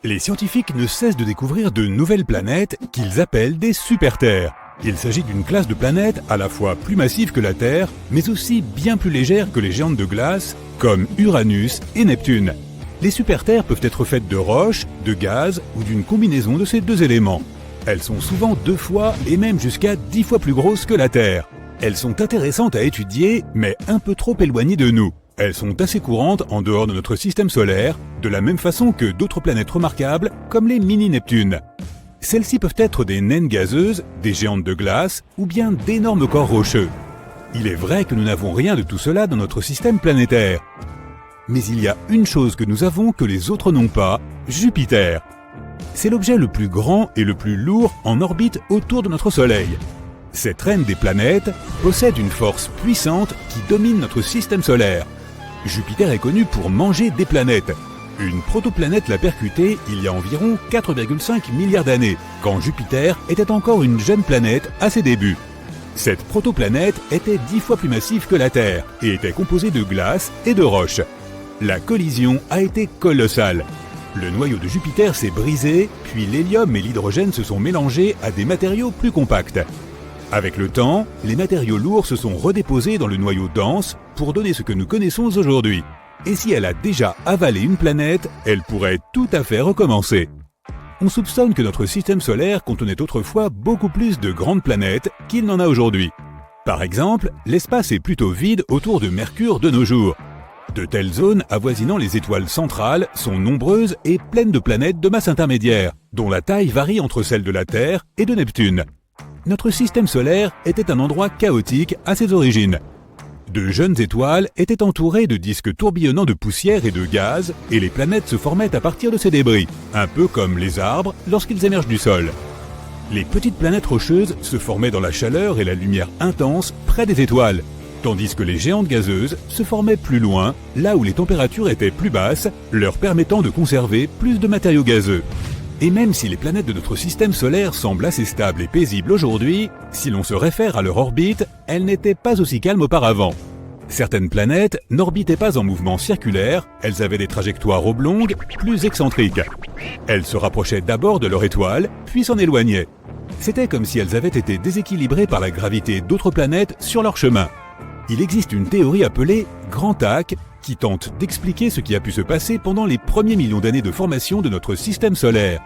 Les scientifiques ne cessent de découvrir de nouvelles planètes qu'ils appellent des super-Terres. Il s'agit d'une classe de planètes à la fois plus massive que la Terre, mais aussi bien plus légère que les géantes de glace, comme Uranus et Neptune. Les super-Terres peuvent être faites de roches, de gaz ou d'une combinaison de ces deux éléments. Elles sont souvent 2 fois et même jusqu'à 10 fois plus grosses que la Terre. Elles sont intéressantes à étudier, mais un peu trop éloignées de nous. Elles sont assez courantes en dehors de notre système solaire, de la même façon que d'autres planètes remarquables, comme les mini-Neptunes. Celles-ci peuvent être des naines gazeuses, des géantes de glace ou bien d'énormes corps rocheux. Il est vrai que nous n'avons rien de tout cela dans notre système planétaire. Mais il y a une chose que nous avons que les autres n'ont pas, Jupiter. C'est l'objet le plus grand et le plus lourd en orbite autour de notre Soleil. Cette reine des planètes possède une force puissante qui domine notre système solaire. Jupiter est connu pour manger des planètes. Une protoplanète l'a percutée il y a environ 4,5 milliards d'années, quand Jupiter était encore une jeune planète à ses débuts. Cette protoplanète était 10 fois plus massive que la Terre et était composée de glace et de roches. La collision a été colossale. Le noyau de Jupiter s'est brisé, puis l'hélium et l'hydrogène se sont mélangés à des matériaux plus compacts. Avec le temps, les matériaux lourds se sont redéposés dans le noyau dense pour donner ce que nous connaissons aujourd'hui. Et si elle a déjà avalé une planète, elle pourrait tout à fait recommencer. On soupçonne que notre système solaire contenait autrefois beaucoup plus de grandes planètes qu'il n'en a aujourd'hui. Par exemple, l'espace est plutôt vide autour de Mercure de nos jours. De telles zones avoisinant les étoiles centrales sont nombreuses et pleines de planètes de masse intermédiaire, dont la taille varie entre celle de la Terre et de Neptune. Notre système solaire était un endroit chaotique à ses origines. De jeunes étoiles étaient entourées de disques tourbillonnants de poussière et de gaz, et les planètes se formaient à partir de ces débris, un peu comme les arbres lorsqu'ils émergent du sol. Les petites planètes rocheuses se formaient dans la chaleur et la lumière intense près des étoiles, tandis que les géantes gazeuses se formaient plus loin, là où les températures étaient plus basses, leur permettant de conserver plus de matériaux gazeux. Et même si les planètes de notre système solaire semblent assez stables et paisibles aujourd'hui, si l'on se réfère à leur orbite, elles n'étaient pas aussi calmes auparavant. Certaines planètes n'orbitaient pas en mouvement circulaire, elles avaient des trajectoires oblongues, plus excentriques. Elles se rapprochaient d'abord de leur étoile, puis s'en éloignaient. C'était comme si elles avaient été déséquilibrées par la gravité d'autres planètes sur leur chemin. Il existe une théorie appelée Grand Tac, qui tente d'expliquer ce qui a pu se passer pendant les premiers millions d'années de formation de notre système solaire.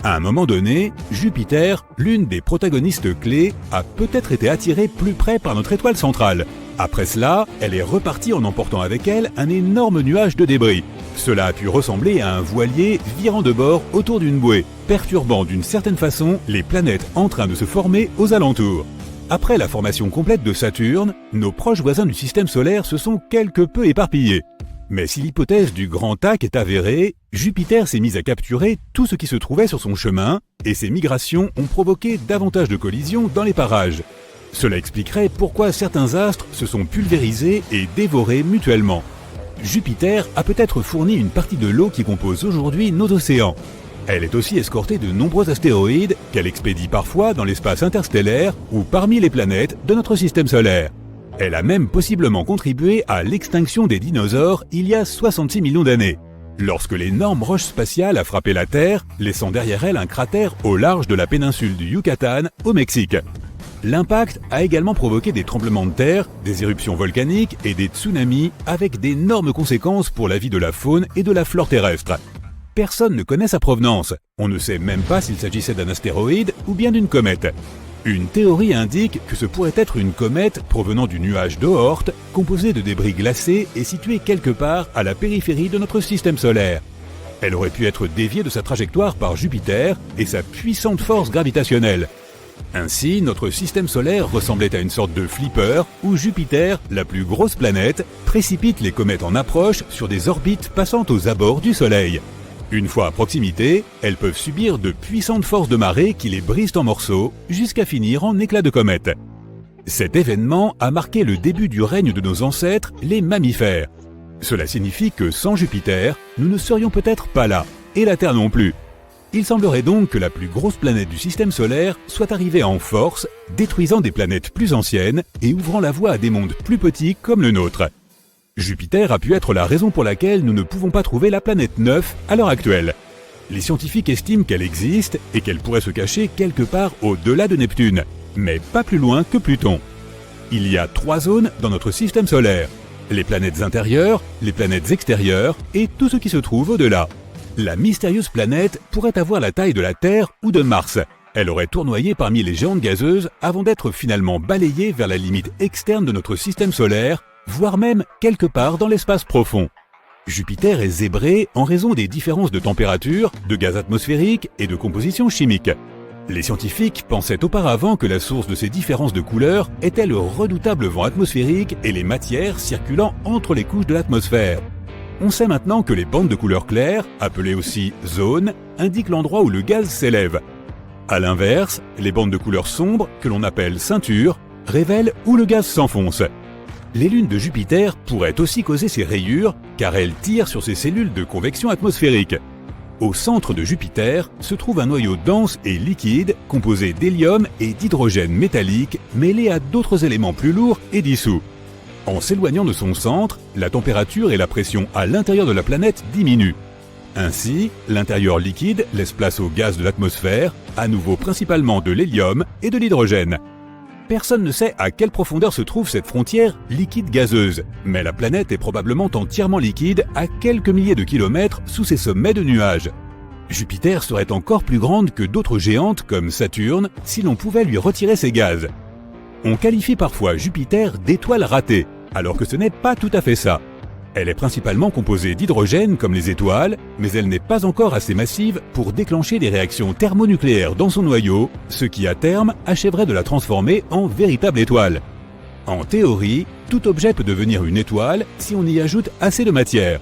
À un moment donné, Jupiter, l'une des protagonistes clés, a peut-être été attirée plus près par notre étoile centrale. Après cela, elle est repartie en emportant avec elle un énorme nuage de débris. Cela a pu ressembler à un voilier virant de bord autour d'une bouée, perturbant d'une certaine façon les planètes en train de se former aux alentours. Après la formation complète de Saturne, nos proches voisins du système solaire se sont quelque peu éparpillés. Mais si l'hypothèse du Grand Tac est avérée, Jupiter s'est mis à capturer tout ce qui se trouvait sur son chemin, et ces migrations ont provoqué davantage de collisions dans les parages. Cela expliquerait pourquoi certains astres se sont pulvérisés et dévorés mutuellement. Jupiter a peut-être fourni une partie de l'eau qui compose aujourd'hui nos océans. Elle est aussi escortée de nombreux astéroïdes qu'elle expédie parfois dans l'espace interstellaire ou parmi les planètes de notre système solaire. Elle a même possiblement contribué à l'extinction des dinosaures il y a 66 millions d'années, lorsque l'énorme roche spatiale a frappé la Terre, laissant derrière elle un cratère au large de la péninsule du Yucatan, au Mexique. L'impact a également provoqué des tremblements de terre, des éruptions volcaniques et des tsunamis avec d'énormes conséquences pour la vie de la faune et de la flore terrestre. Personne ne connaît sa provenance. On ne sait même pas s'il s'agissait d'un astéroïde ou bien d'une comète. Une théorie indique que ce pourrait être une comète provenant du nuage d'Oort, composé de débris glacés et situé quelque part à la périphérie de notre système solaire. Elle aurait pu être déviée de sa trajectoire par Jupiter et sa puissante force gravitationnelle. Ainsi, notre système solaire ressemblait à une sorte de flipper où Jupiter, la plus grosse planète, précipite les comètes en approche sur des orbites passant aux abords du Soleil. Une fois à proximité, elles peuvent subir de puissantes forces de marée qui les brisent en morceaux jusqu'à finir en éclats de comètes. Cet événement a marqué le début du règne de nos ancêtres, les mammifères. Cela signifie que sans Jupiter, nous ne serions peut-être pas là, et la Terre non plus. Il semblerait donc que la plus grosse planète du système solaire soit arrivée en force, détruisant des planètes plus anciennes et ouvrant la voie à des mondes plus petits comme le nôtre. Jupiter a pu être la raison pour laquelle nous ne pouvons pas trouver la planète 9 à l'heure actuelle. Les scientifiques estiment qu'elle existe et qu'elle pourrait se cacher quelque part au-delà de Neptune, mais pas plus loin que Pluton. Il y a 3 zones dans notre système solaire: les planètes intérieures, les planètes extérieures et tout ce qui se trouve au-delà. La mystérieuse planète pourrait avoir la taille de la Terre ou de Mars. Elle aurait tournoyé parmi les géantes gazeuses avant d'être finalement balayée vers la limite externe de notre système solaire, voire même quelque part dans l'espace profond. Jupiter est zébré en raison des différences de température, de gaz atmosphérique et de composition chimique. Les scientifiques pensaient auparavant que la source de ces différences de couleurs était le redoutable vent atmosphérique et les matières circulant entre les couches de l'atmosphère. On sait maintenant que les bandes de couleur claire, appelées aussi zones, indiquent l'endroit où le gaz s'élève. A l'inverse, les bandes de couleur sombre, que l'on appelle ceintures, révèlent où le gaz s'enfonce. Les lunes de Jupiter pourraient aussi causer ces rayures car elles tirent sur ces cellules de convection atmosphérique. Au centre de Jupiter se trouve un noyau dense et liquide composé d'hélium et d'hydrogène métallique mêlés à d'autres éléments plus lourds et dissous. En s'éloignant de son centre, la température et la pression à l'intérieur de la planète diminuent. Ainsi, l'intérieur liquide laisse place au gaz de l'atmosphère, à nouveau principalement de l'hélium et de l'hydrogène. Personne ne sait à quelle profondeur se trouve cette frontière liquide-gazeuse, mais la planète est probablement entièrement liquide à quelques milliers de kilomètres sous ses sommets de nuages. Jupiter serait encore plus grande que d'autres géantes comme Saturne si l'on pouvait lui retirer ses gaz. On qualifie parfois Jupiter d'étoile ratée, alors que ce n'est pas tout à fait ça. Elle est principalement composée d'hydrogène comme les étoiles, mais elle n'est pas encore assez massive pour déclencher des réactions thermonucléaires dans son noyau, ce qui à terme achèverait de la transformer en véritable étoile. En théorie, tout objet peut devenir une étoile si on y ajoute assez de matière.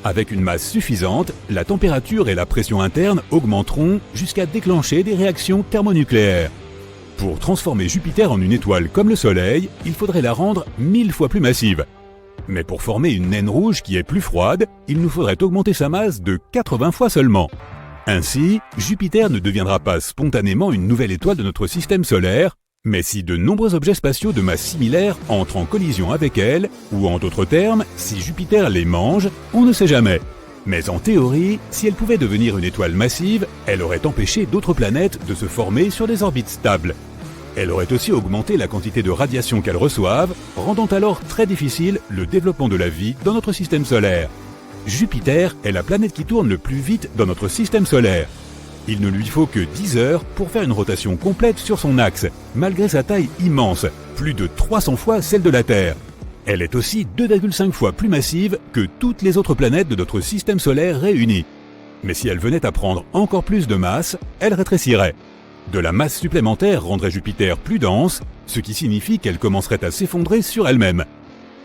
Avec une masse suffisante, la température et la pression interne augmenteront jusqu'à déclencher des réactions thermonucléaires. Pour transformer Jupiter en une étoile comme le Soleil, il faudrait la rendre 1000 fois plus massive. Mais pour former une naine rouge qui est plus froide, il nous faudrait augmenter sa masse de 80 fois seulement. Ainsi, Jupiter ne deviendra pas spontanément une nouvelle étoile de notre système solaire, mais si de nombreux objets spatiaux de masse similaire entrent en collision avec elle, ou en d'autres termes, si Jupiter les mange, on ne sait jamais. Mais en théorie, si elle pouvait devenir une étoile massive, elle aurait empêché d'autres planètes de se former sur des orbites stables. Elle aurait aussi augmenté la quantité de radiation qu'elles reçoivent, rendant alors très difficile le développement de la vie dans notre système solaire. Jupiter est la planète qui tourne le plus vite dans notre système solaire. Il ne lui faut que 10 heures pour faire une rotation complète sur son axe, malgré sa taille immense, plus de 300 fois celle de la Terre. Elle est aussi 2,5 fois plus massive que toutes les autres planètes de notre système solaire réunies. Mais si elle venait à prendre encore plus de masse, elle rétrécirait. De la masse supplémentaire rendrait Jupiter plus dense, ce qui signifie qu'elle commencerait à s'effondrer sur elle-même.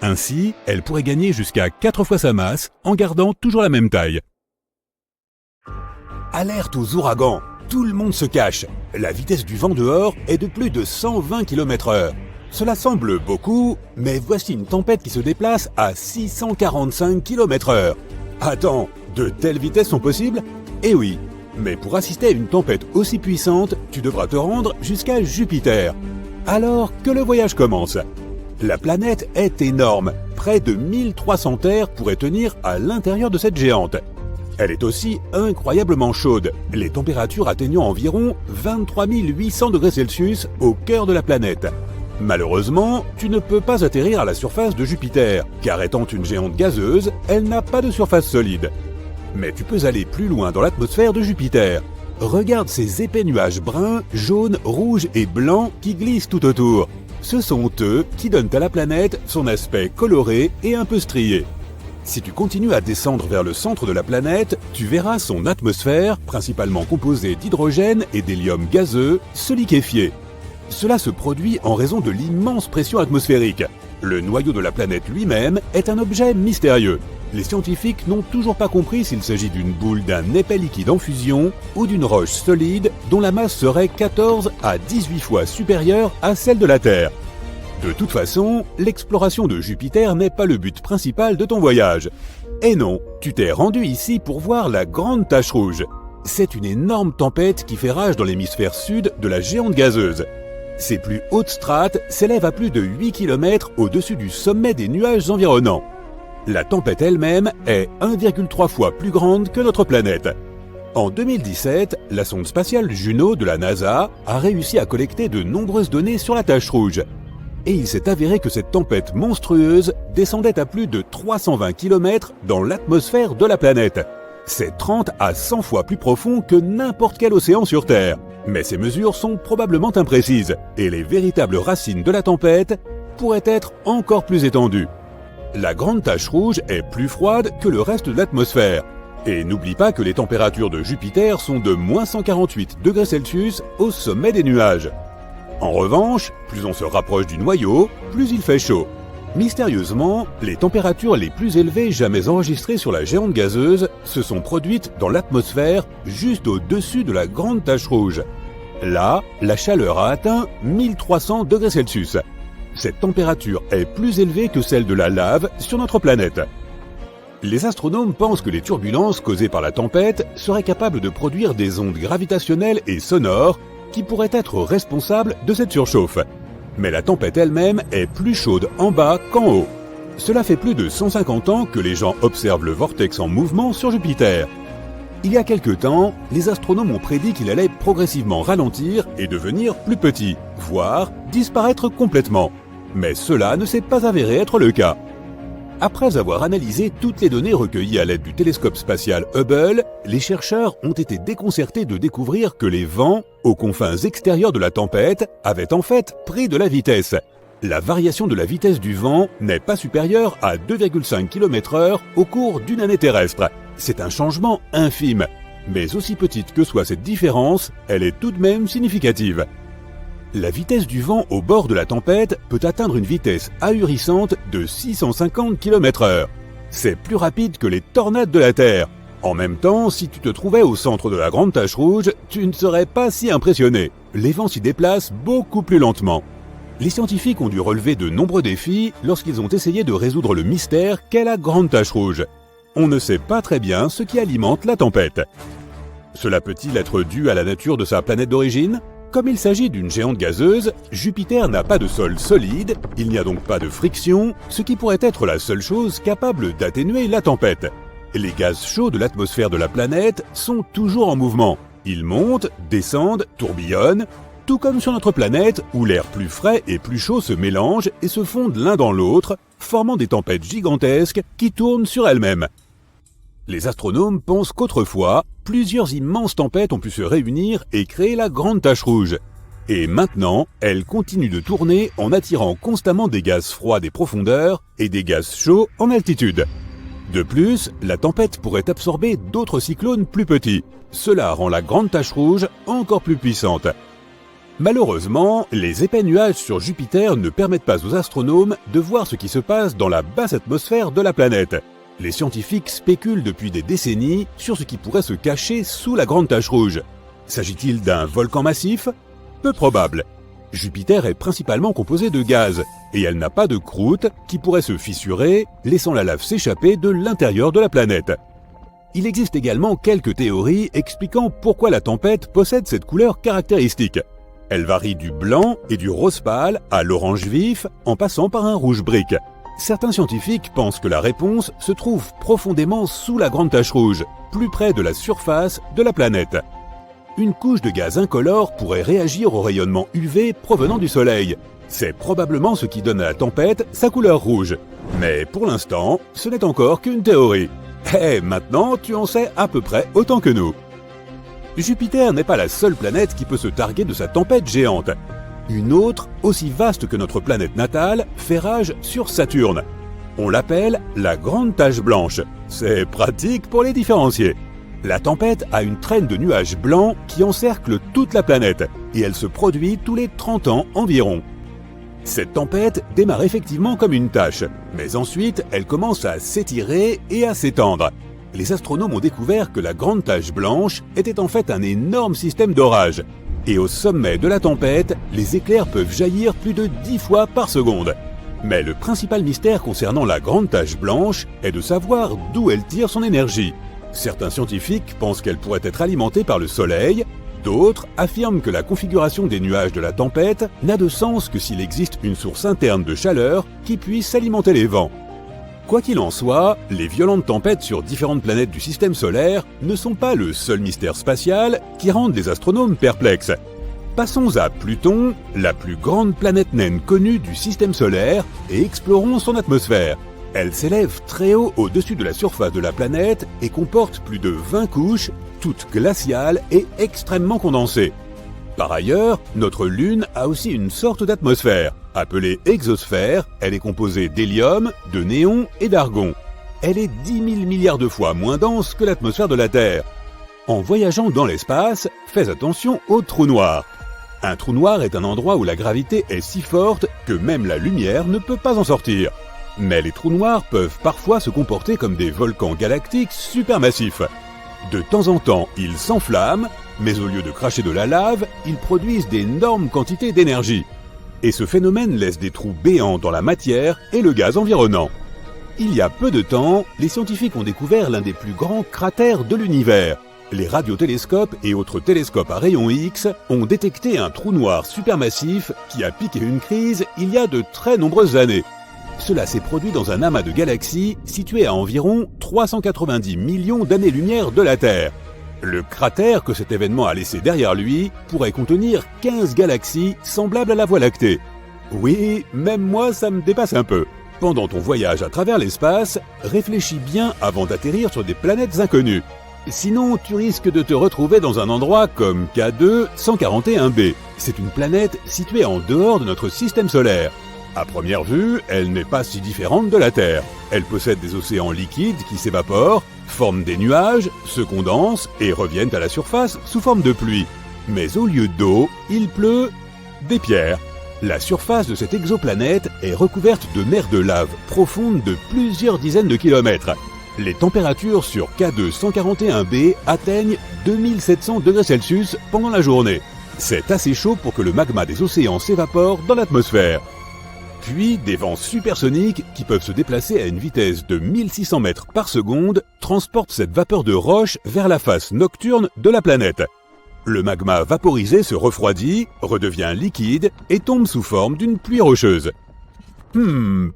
Ainsi, elle pourrait gagner jusqu'à 4 fois sa masse en gardant toujours la même taille. Alerte aux ouragans! Tout le monde se cache. La vitesse du vent dehors est de plus de 120 km/h. Cela semble beaucoup, mais voici une tempête qui se déplace à 645 km/h. Attends, de telles vitesses sont possibles? Eh oui, mais pour assister à une tempête aussi puissante, tu devras te rendre jusqu'à Jupiter. Alors que le voyage commence. La planète est énorme, près de 1300 terres pourraient tenir à l'intérieur de cette géante. Elle est aussi incroyablement chaude, les températures atteignant environ 23 800 degrés Celsius au cœur de la planète. Malheureusement, tu ne peux pas atterrir à la surface de Jupiter, car étant une géante gazeuse, elle n'a pas de surface solide. Mais tu peux aller plus loin dans l'atmosphère de Jupiter. Regarde ces épais nuages bruns, jaunes, rouges et blancs qui glissent tout autour. Ce sont eux qui donnent à la planète son aspect coloré et un peu strié. Si tu continues à descendre vers le centre de la planète, tu verras son atmosphère, principalement composée d'hydrogène et d'hélium gazeux, se liquéfier. Cela se produit en raison de l'immense pression atmosphérique. Le noyau de la planète lui-même est un objet mystérieux. Les scientifiques n'ont toujours pas compris s'il s'agit d'une boule d'un épais liquide en fusion ou d'une roche solide dont la masse serait 14 à 18 fois supérieure à celle de la Terre. De toute façon, l'exploration de Jupiter n'est pas le but principal de ton voyage. Et non, tu t'es rendu ici pour voir la grande tache rouge. C'est une énorme tempête qui fait rage dans l'hémisphère sud de la géante gazeuse. Ses plus hautes strates s'élèvent à plus de 8 km au-dessus du sommet des nuages environnants. La tempête elle-même est 1,3 fois plus grande que notre planète. En 2017, la sonde spatiale Juno de la NASA a réussi à collecter de nombreuses données sur la tache rouge. Et il s'est avéré que cette tempête monstrueuse descendait à plus de 320 km dans l'atmosphère de la planète. C'est 30 à 100 fois plus profond que n'importe quel océan sur Terre. Mais ces mesures sont probablement imprécises, et les véritables racines de la tempête pourraient être encore plus étendues. La grande tache rouge est plus froide que le reste de l'atmosphère. Et n'oublie pas que les températures de Jupiter sont de moins 148 degrés Celsius au sommet des nuages. En revanche, plus on se rapproche du noyau, plus il fait chaud. Mystérieusement, les températures les plus élevées jamais enregistrées sur la géante gazeuse se sont produites dans l'atmosphère juste au-dessus de la grande tache rouge. Là, la chaleur a atteint 1300 degrés Celsius. Cette température est plus élevée que celle de la lave sur notre planète. Les astronomes pensent que les turbulences causées par la tempête seraient capables de produire des ondes gravitationnelles et sonores qui pourraient être responsables de cette surchauffe. Mais la tempête elle-même est plus chaude en bas qu'en haut. Cela fait plus de 150 ans que les gens observent le vortex en mouvement sur Jupiter. Il y a quelque temps, les astronomes ont prédit qu'il allait progressivement ralentir et devenir plus petit, voire disparaître complètement. Mais cela ne s'est pas avéré être le cas. Après avoir analysé toutes les données recueillies à l'aide du télescope spatial Hubble, les chercheurs ont été déconcertés de découvrir que les vents, aux confins extérieurs de la tempête, avaient en fait pris de la vitesse. La variation de la vitesse du vent n'est pas supérieure à 2,5 km/h au cours d'une année terrestre. C'est un changement infime. Mais aussi petite que soit cette différence, elle est tout de même significative. La vitesse du vent au bord de la tempête peut atteindre une vitesse ahurissante de 650 km/h. C'est plus rapide que les tornades de la Terre. En même temps, si tu te trouvais au centre de la grande tache rouge, tu ne serais pas si impressionné. Les vents s'y déplacent beaucoup plus lentement. Les scientifiques ont dû relever de nombreux défis lorsqu'ils ont essayé de résoudre le mystère qu'est la grande tache rouge. On ne sait pas très bien ce qui alimente la tempête. Cela peut-il être dû à la nature de sa planète d'origine ? Comme il s'agit d'une géante gazeuse, Jupiter n'a pas de sol solide, il n'y a donc pas de friction, ce qui pourrait être la seule chose capable d'atténuer la tempête. Les gaz chauds de l'atmosphère de la planète sont toujours en mouvement. Ils montent, descendent, tourbillonnent, tout comme sur notre planète où l'air plus frais et plus chaud se mélangent et se fondent l'un dans l'autre, formant des tempêtes gigantesques qui tournent sur elles-mêmes. Les astronomes pensent qu'autrefois, plusieurs immenses tempêtes ont pu se réunir et créer la grande tache rouge. Et maintenant, elles continuent de tourner en attirant constamment des gaz froids des profondeurs et des gaz chauds en altitude. De plus, la tempête pourrait absorber d'autres cyclones plus petits. Cela rend la grande tache rouge encore plus puissante. Malheureusement, les épais nuages sur Jupiter ne permettent pas aux astronomes de voir ce qui se passe dans la basse atmosphère de la planète. Les scientifiques spéculent depuis des décennies sur ce qui pourrait se cacher sous la grande tache rouge. S'agit-il d'un volcan massif ? Peu probable. Jupiter est principalement composée de gaz, et elle n'a pas de croûte qui pourrait se fissurer, laissant la lave s'échapper de l'intérieur de la planète. Il existe également quelques théories expliquant pourquoi la tempête possède cette couleur caractéristique. Elle varie du blanc et du rose pâle à l'orange vif, en passant par un rouge brique. Certains scientifiques pensent que la réponse se trouve profondément sous la grande tache rouge, plus près de la surface de la planète. Une couche de gaz incolore pourrait réagir au rayonnement UV provenant du Soleil. C'est probablement ce qui donne à la tempête sa couleur rouge. Mais pour l'instant, ce n'est encore qu'une théorie. Maintenant, tu en sais à peu près autant que nous. Jupiter n'est pas la seule planète qui peut se targuer de sa tempête géante. Une autre, aussi vaste que notre planète natale, fait rage sur Saturne. On l'appelle la Grande Tache Blanche. C'est pratique pour les différencier. La tempête a une traîne de nuages blancs qui encercle toute la planète, et elle se produit tous les 30 ans environ. Cette tempête démarre effectivement comme une tache, mais ensuite elle commence à s'étirer et à s'étendre. Les astronomes ont découvert que la Grande Tache Blanche était en fait un énorme système d'orage. Et au sommet de la tempête, les éclairs peuvent jaillir plus de 10 fois par seconde. Mais le principal mystère concernant la Grande Tache Blanche est de savoir d'où elle tire son énergie. Certains scientifiques pensent qu'elle pourrait être alimentée par le Soleil, d'autres affirment que la configuration des nuages de la tempête n'a de sens que s'il existe une source interne de chaleur qui puisse alimenter les vents. Quoi qu'il en soit, les violentes tempêtes sur différentes planètes du système solaire ne sont pas le seul mystère spatial qui rende les astronomes perplexes. Passons à Pluton, la plus grande planète naine connue du système solaire, et explorons son atmosphère. Elle s'élève très haut au-dessus de la surface de la planète et comporte plus de 20 couches, toutes glaciales et extrêmement condensées. Par ailleurs, notre Lune a aussi une sorte d'atmosphère. Appelée exosphère, elle est composée d'hélium, de néon et d'argon. Elle est 10 000 milliards de fois moins dense que l'atmosphère de la Terre. En voyageant dans l'espace, fais attention aux trous noirs. Un trou noir est un endroit où la gravité est si forte que même la lumière ne peut pas en sortir. Mais les trous noirs peuvent parfois se comporter comme des volcans galactiques supermassifs. De temps en temps, ils s'enflamment, mais au lieu de cracher de la lave, ils produisent d'énormes quantités d'énergie. Et ce phénomène laisse des trous béants dans la matière et le gaz environnant. Il y a peu de temps, les scientifiques ont découvert l'un des plus grands cratères de l'univers. Les radiotélescopes et autres télescopes à rayons X ont détecté un trou noir supermassif qui a piqué une crise il y a de très nombreuses années. Cela s'est produit dans un amas de galaxies situé à environ 390 millions d'années-lumière de la Terre. Le cratère que cet événement a laissé derrière lui pourrait contenir 15 galaxies semblables à la Voie lactée. Oui, même moi ça me dépasse un peu. Pendant ton voyage à travers l'espace, réfléchis bien avant d'atterrir sur des planètes inconnues. Sinon, tu risques de te retrouver dans un endroit comme K2 141b. C'est une planète située en dehors de notre système solaire. À première vue, elle n'est pas si différente de la Terre. Elle possède des océans liquides qui s'évaporent, forment des nuages, se condensent et reviennent à la surface sous forme de pluie. Mais au lieu d'eau, il pleut des pierres. La surface de cette exoplanète est recouverte de mers de lave profondes de plusieurs dizaines de kilomètres. Les températures sur K2 141b atteignent 2700 degrés Celsius pendant la journée. C'est assez chaud pour que le magma des océans s'évapore dans l'atmosphère. Puis, des vents supersoniques qui peuvent se déplacer à une vitesse de 1600 mètres par seconde transportent cette vapeur de roche vers la face nocturne de la planète. Le magma vaporisé se refroidit, redevient liquide et tombe sous forme d'une pluie rocheuse.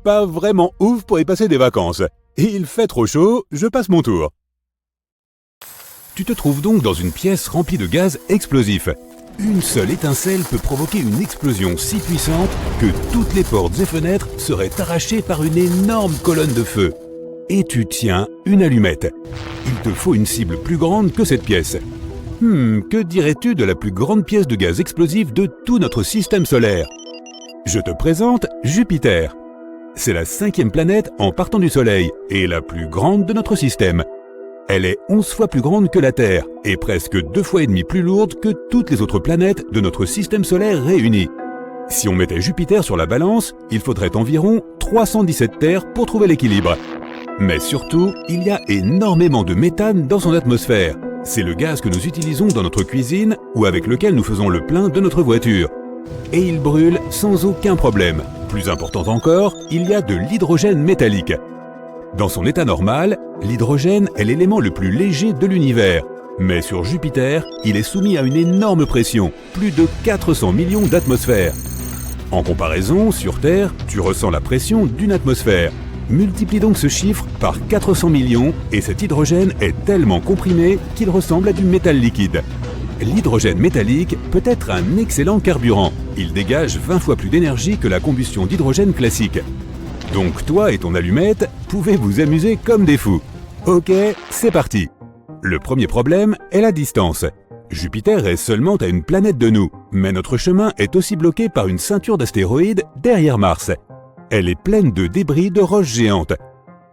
Pas vraiment ouf pour y passer des vacances. Il fait trop chaud, je passe mon tour. Tu te trouves donc dans une pièce remplie de gaz explosifs. Une seule étincelle peut provoquer une explosion si puissante que toutes les portes et fenêtres seraient arrachées par une énorme colonne de feu. Et tu tiens une allumette. Il te faut une cible plus grande que cette pièce. Que dirais-tu de la plus grande pièce de gaz explosif de tout notre système solaire? Je te présente Jupiter. C'est la 5e planète en partant du Soleil et la plus grande de notre système. Elle est 11 fois plus grande que la Terre et presque 2 fois et demi plus lourde que toutes les autres planètes de notre système solaire réunies. Si on mettait Jupiter sur la balance, il faudrait environ 317 Terres pour trouver l'équilibre. Mais surtout, il y a énormément de méthane dans son atmosphère. C'est le gaz que nous utilisons dans notre cuisine ou avec lequel nous faisons le plein de notre voiture. Et il brûle sans aucun problème. Plus important encore, il y a de l'hydrogène métallique. Dans son état normal, l'hydrogène est l'élément le plus léger de l'univers. Mais sur Jupiter, il est soumis à une énorme pression, plus de 400 millions d'atmosphères. En comparaison, sur Terre, tu ressens la pression d'une atmosphère. Multiplie donc ce chiffre par 400 millions et cet hydrogène est tellement comprimé qu'il ressemble à du métal liquide. L'hydrogène métallique peut être un excellent carburant. Il dégage 20 fois plus d'énergie que la combustion d'hydrogène classique. Donc toi et ton allumette pouvez vous amuser comme des fous. Ok, c'est parti. Le premier problème est la distance. Jupiter est seulement à une planète de nous, mais notre chemin est aussi bloqué par une ceinture d'astéroïdes derrière Mars. Elle est pleine de débris de roches géantes.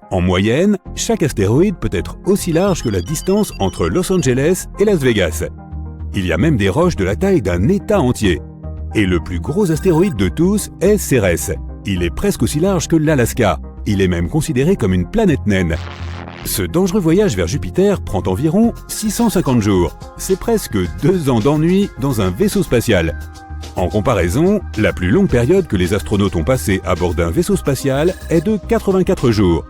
En moyenne, chaque astéroïde peut être aussi large que la distance entre Los Angeles et Las Vegas. Il y a même des roches de la taille d'un État entier. Et le plus gros astéroïde de tous est Cérès. Il est presque aussi large que l'Alaska. Il est même considéré comme une planète naine. Ce dangereux voyage vers Jupiter prend environ 650 jours. C'est presque 2 ans d'ennui dans un vaisseau spatial. En comparaison, la plus longue période que les astronautes ont passée à bord d'un vaisseau spatial est de 84 jours.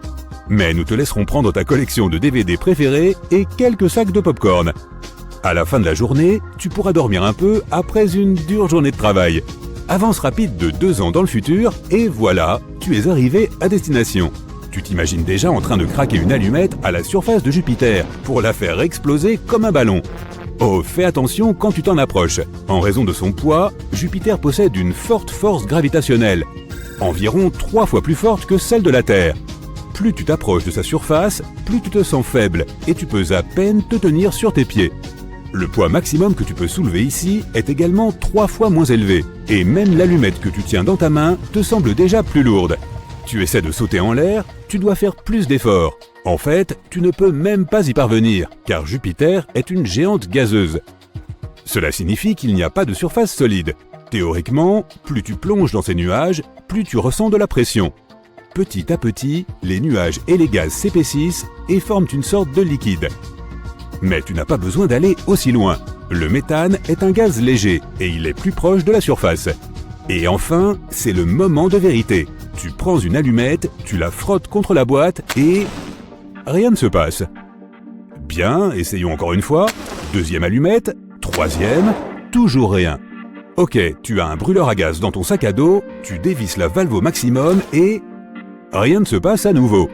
Mais nous te laisserons prendre ta collection de DVD préférés et quelques sacs de pop-corn. À la fin de la journée, tu pourras dormir un peu après une dure journée de travail. Avance rapide de 2 ans dans le futur et voilà, tu es arrivé à destination. Tu t'imagines déjà en train de craquer une allumette à la surface de Jupiter pour la faire exploser comme un ballon. Oh, fais attention quand tu t'en approches. En raison de son poids, Jupiter possède une forte force gravitationnelle, environ 3 fois plus forte que celle de la Terre. Plus tu t'approches de sa surface, plus tu te sens faible et tu peux à peine te tenir sur tes pieds. Le poids maximum que tu peux soulever ici est également 3 fois moins élevé, et même l'allumette que tu tiens dans ta main te semble déjà plus lourde. Tu essaies de sauter en l'air, tu dois faire plus d'efforts. En fait, tu ne peux même pas y parvenir, car Jupiter est une géante gazeuse. Cela signifie qu'il n'y a pas de surface solide. Théoriquement, plus tu plonges dans ces nuages, plus tu ressens de la pression. Petit à petit, les nuages et les gaz s'épaississent et forment une sorte de liquide. Mais tu n'as pas besoin d'aller aussi loin. Le méthane est un gaz léger et il est plus proche de la surface. Et enfin, c'est le moment de vérité. Tu prends une allumette, tu la frottes contre la boîte et... rien ne se passe. Bien, essayons encore une fois. Deuxième allumette, troisième, toujours rien. Ok, tu as un brûleur à gaz dans ton sac à dos, tu dévisses la valve au maximum et... rien ne se passe à nouveau.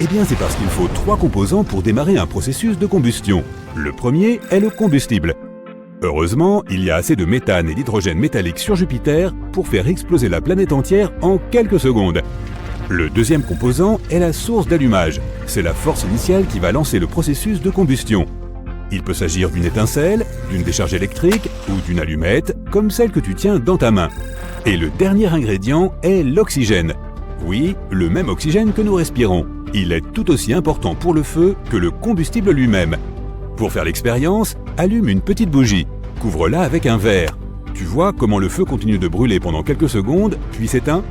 Eh bien, c'est parce qu'il faut 3 composants pour démarrer un processus de combustion. Le premier est le combustible. Heureusement, il y a assez de méthane et d'hydrogène métallique sur Jupiter pour faire exploser la planète entière en quelques secondes. Le deuxième composant est la source d'allumage. C'est la force initiale qui va lancer le processus de combustion. Il peut s'agir d'une étincelle, d'une décharge électrique ou d'une allumette, comme celle que tu tiens dans ta main. Et le dernier ingrédient est l'oxygène. Oui, le même oxygène que nous respirons. Il est tout aussi important pour le feu que le combustible lui-même. Pour faire l'expérience, allume une petite bougie. Couvre-la avec un verre. Tu vois comment le feu continue de brûler pendant quelques secondes, puis s'éteint ?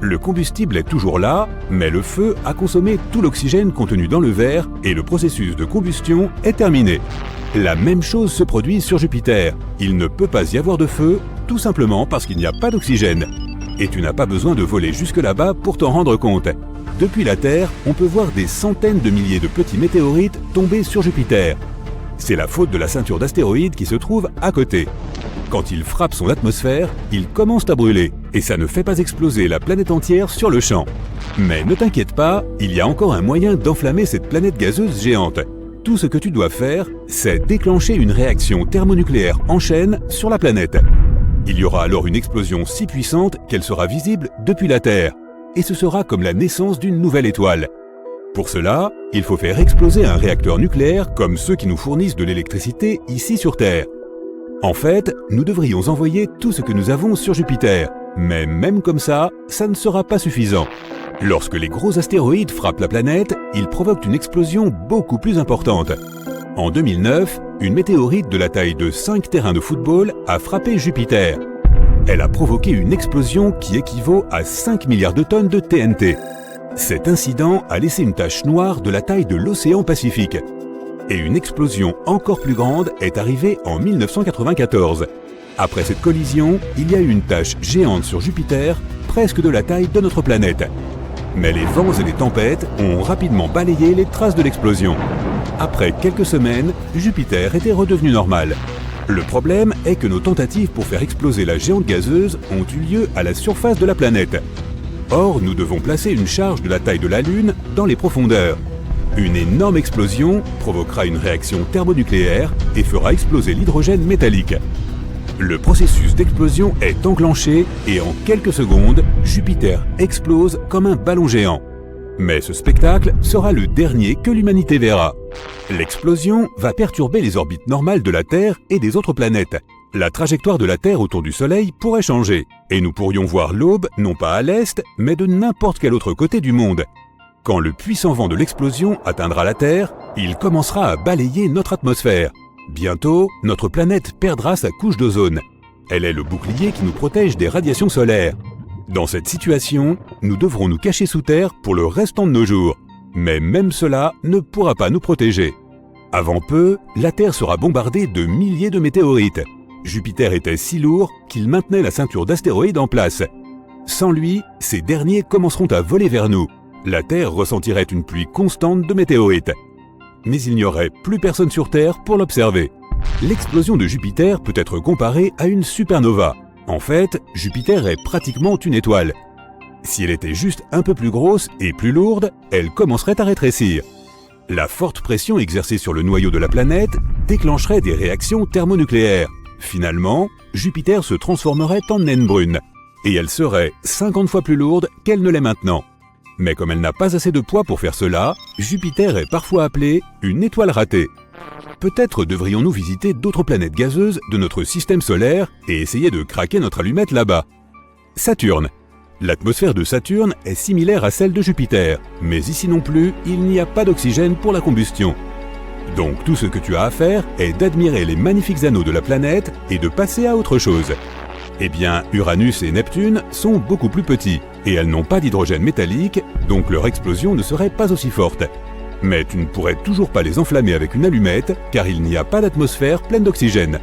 Le combustible est toujours là, mais le feu a consommé tout l'oxygène contenu dans le verre et le processus de combustion est terminé. La même chose se produit sur Jupiter. Il ne peut pas y avoir de feu, tout simplement parce qu'il n'y a pas d'oxygène. Et tu n'as pas besoin de voler jusque là-bas pour t'en rendre compte. Depuis la Terre, on peut voir des centaines de milliers de petits météorites tomber sur Jupiter. C'est la faute de la ceinture d'astéroïdes qui se trouve à côté. Quand il frappe son atmosphère, il commence à brûler, et ça ne fait pas exploser la planète entière sur le champ. Mais ne t'inquiète pas, il y a encore un moyen d'enflammer cette planète gazeuse géante. Tout ce que tu dois faire, c'est déclencher une réaction thermonucléaire en chaîne sur la planète. Il y aura alors une explosion si puissante qu'elle sera visible depuis la Terre, et ce sera comme la naissance d'une nouvelle étoile. Pour cela, il faut faire exploser un réacteur nucléaire comme ceux qui nous fournissent de l'électricité ici sur Terre. En fait, nous devrions envoyer tout ce que nous avons sur Jupiter, mais même comme ça ne sera pas suffisant. Lorsque les gros astéroïdes frappent la planète, ils provoquent une explosion beaucoup plus importante. En 2009, une météorite de la taille de 5 terrains de football a frappé Jupiter. Elle a provoqué une explosion qui équivaut à 5 milliards de tonnes de TNT. Cet incident a laissé une tache noire de la taille de l'océan Pacifique. Et une explosion encore plus grande est arrivée en 1994. Après cette collision, il y a eu une tache géante sur Jupiter, presque de la taille de notre planète. Mais les vents et les tempêtes ont rapidement balayé les traces de l'explosion. Après quelques semaines, Jupiter était redevenu normal. Le problème est que nos tentatives pour faire exploser la géante gazeuse ont eu lieu à la surface de la planète. Or, nous devons placer une charge de la taille de la Lune dans les profondeurs. Une énorme explosion provoquera une réaction thermonucléaire et fera exploser l'hydrogène métallique. Le processus d'explosion est enclenché et en quelques secondes, Jupiter explose comme un ballon géant. Mais ce spectacle sera le dernier que l'humanité verra. L'explosion va perturber les orbites normales de la Terre et des autres planètes. La trajectoire de la Terre autour du Soleil pourrait changer, et nous pourrions voir l'aube non pas à l'est, mais de n'importe quel autre côté du monde. Quand le puissant vent de l'explosion atteindra la Terre, il commencera à balayer notre atmosphère. Bientôt, notre planète perdra sa couche d'ozone. Elle est le bouclier qui nous protège des radiations solaires. Dans cette situation, nous devrons nous cacher sous terre pour le restant de nos jours. Mais même cela ne pourra pas nous protéger. Avant peu, la Terre sera bombardée de milliers de météorites. Jupiter était si lourd qu'il maintenait la ceinture d'astéroïdes en place. Sans lui, ces derniers commenceront à voler vers nous. La Terre ressentirait une pluie constante de météorites. Mais il n'y aurait plus personne sur Terre pour l'observer. L'explosion de Jupiter peut être comparée à une supernova. En fait, Jupiter est pratiquement une étoile. Si elle était juste un peu plus grosse et plus lourde, elle commencerait à rétrécir. La forte pression exercée sur le noyau de la planète déclencherait des réactions thermonucléaires. Finalement, Jupiter se transformerait en naine brune, et elle serait 50 fois plus lourde qu'elle ne l'est maintenant. Mais comme elle n'a pas assez de poids pour faire cela, Jupiter est parfois appelée une étoile ratée. Peut-être devrions-nous visiter d'autres planètes gazeuses de notre système solaire et essayer de craquer notre allumette là-bas. Saturne. L'atmosphère de Saturne est similaire à celle de Jupiter, mais ici non plus, il n'y a pas d'oxygène pour la combustion. Donc tout ce que tu as à faire est d'admirer les magnifiques anneaux de la planète et de passer à autre chose. Eh bien, Uranus et Neptune sont beaucoup plus petits, et elles n'ont pas d'hydrogène métallique, donc leur explosion ne serait pas aussi forte. Mais tu ne pourrais toujours pas les enflammer avec une allumette, car il n'y a pas d'atmosphère pleine d'oxygène.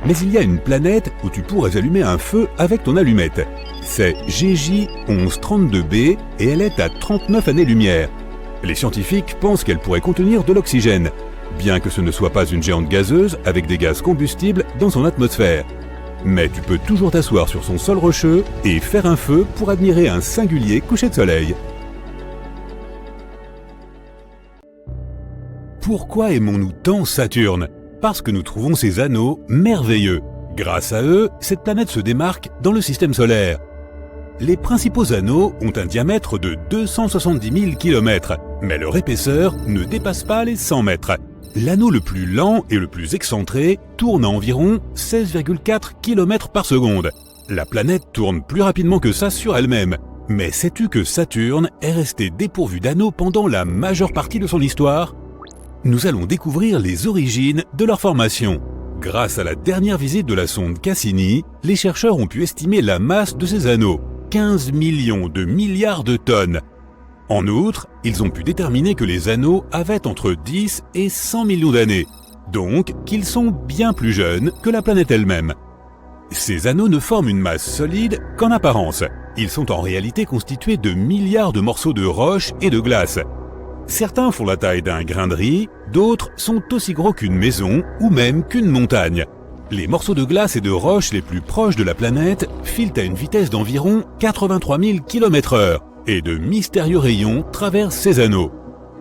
Mais il y a une planète où tu pourrais allumer un feu avec ton allumette. C'est GJ 1132b et elle est à 39 années-lumière. Les scientifiques pensent qu'elle pourrait contenir de l'oxygène, bien que ce ne soit pas une géante gazeuse avec des gaz combustibles dans son atmosphère. Mais tu peux toujours t'asseoir sur son sol rocheux et faire un feu pour admirer un singulier coucher de soleil. Pourquoi aimons-nous tant Saturne ? Parce que nous trouvons ces anneaux merveilleux. Grâce à eux, cette planète se démarque dans le système solaire. Les principaux anneaux ont un diamètre de 270 000 km, mais leur épaisseur ne dépasse pas les 100 mètres. L'anneau le plus lent et le plus excentré tourne à environ 16,4 km par seconde. La planète tourne plus rapidement que ça sur elle-même. Mais sais-tu que Saturne est resté dépourvu d'anneaux pendant la majeure partie de son histoire ? Nous allons découvrir les origines de leur formation. Grâce à la dernière visite de la sonde Cassini, les chercheurs ont pu estimer la masse de ces anneaux, 15 millions de milliards de tonnes. En outre, ils ont pu déterminer que les anneaux avaient entre 10 et 100 millions d'années, donc qu'ils sont bien plus jeunes que la planète elle-même. Ces anneaux ne forment une masse solide qu'en apparence. Ils sont en réalité constitués de milliards de morceaux de roche et de glace. Certains font la taille d'un grain de riz, d'autres sont aussi gros qu'une maison ou même qu'une montagne. Les morceaux de glace et de roche les plus proches de la planète filent à une vitesse d'environ 83 000 km/h et de mystérieux rayons traversent ces anneaux.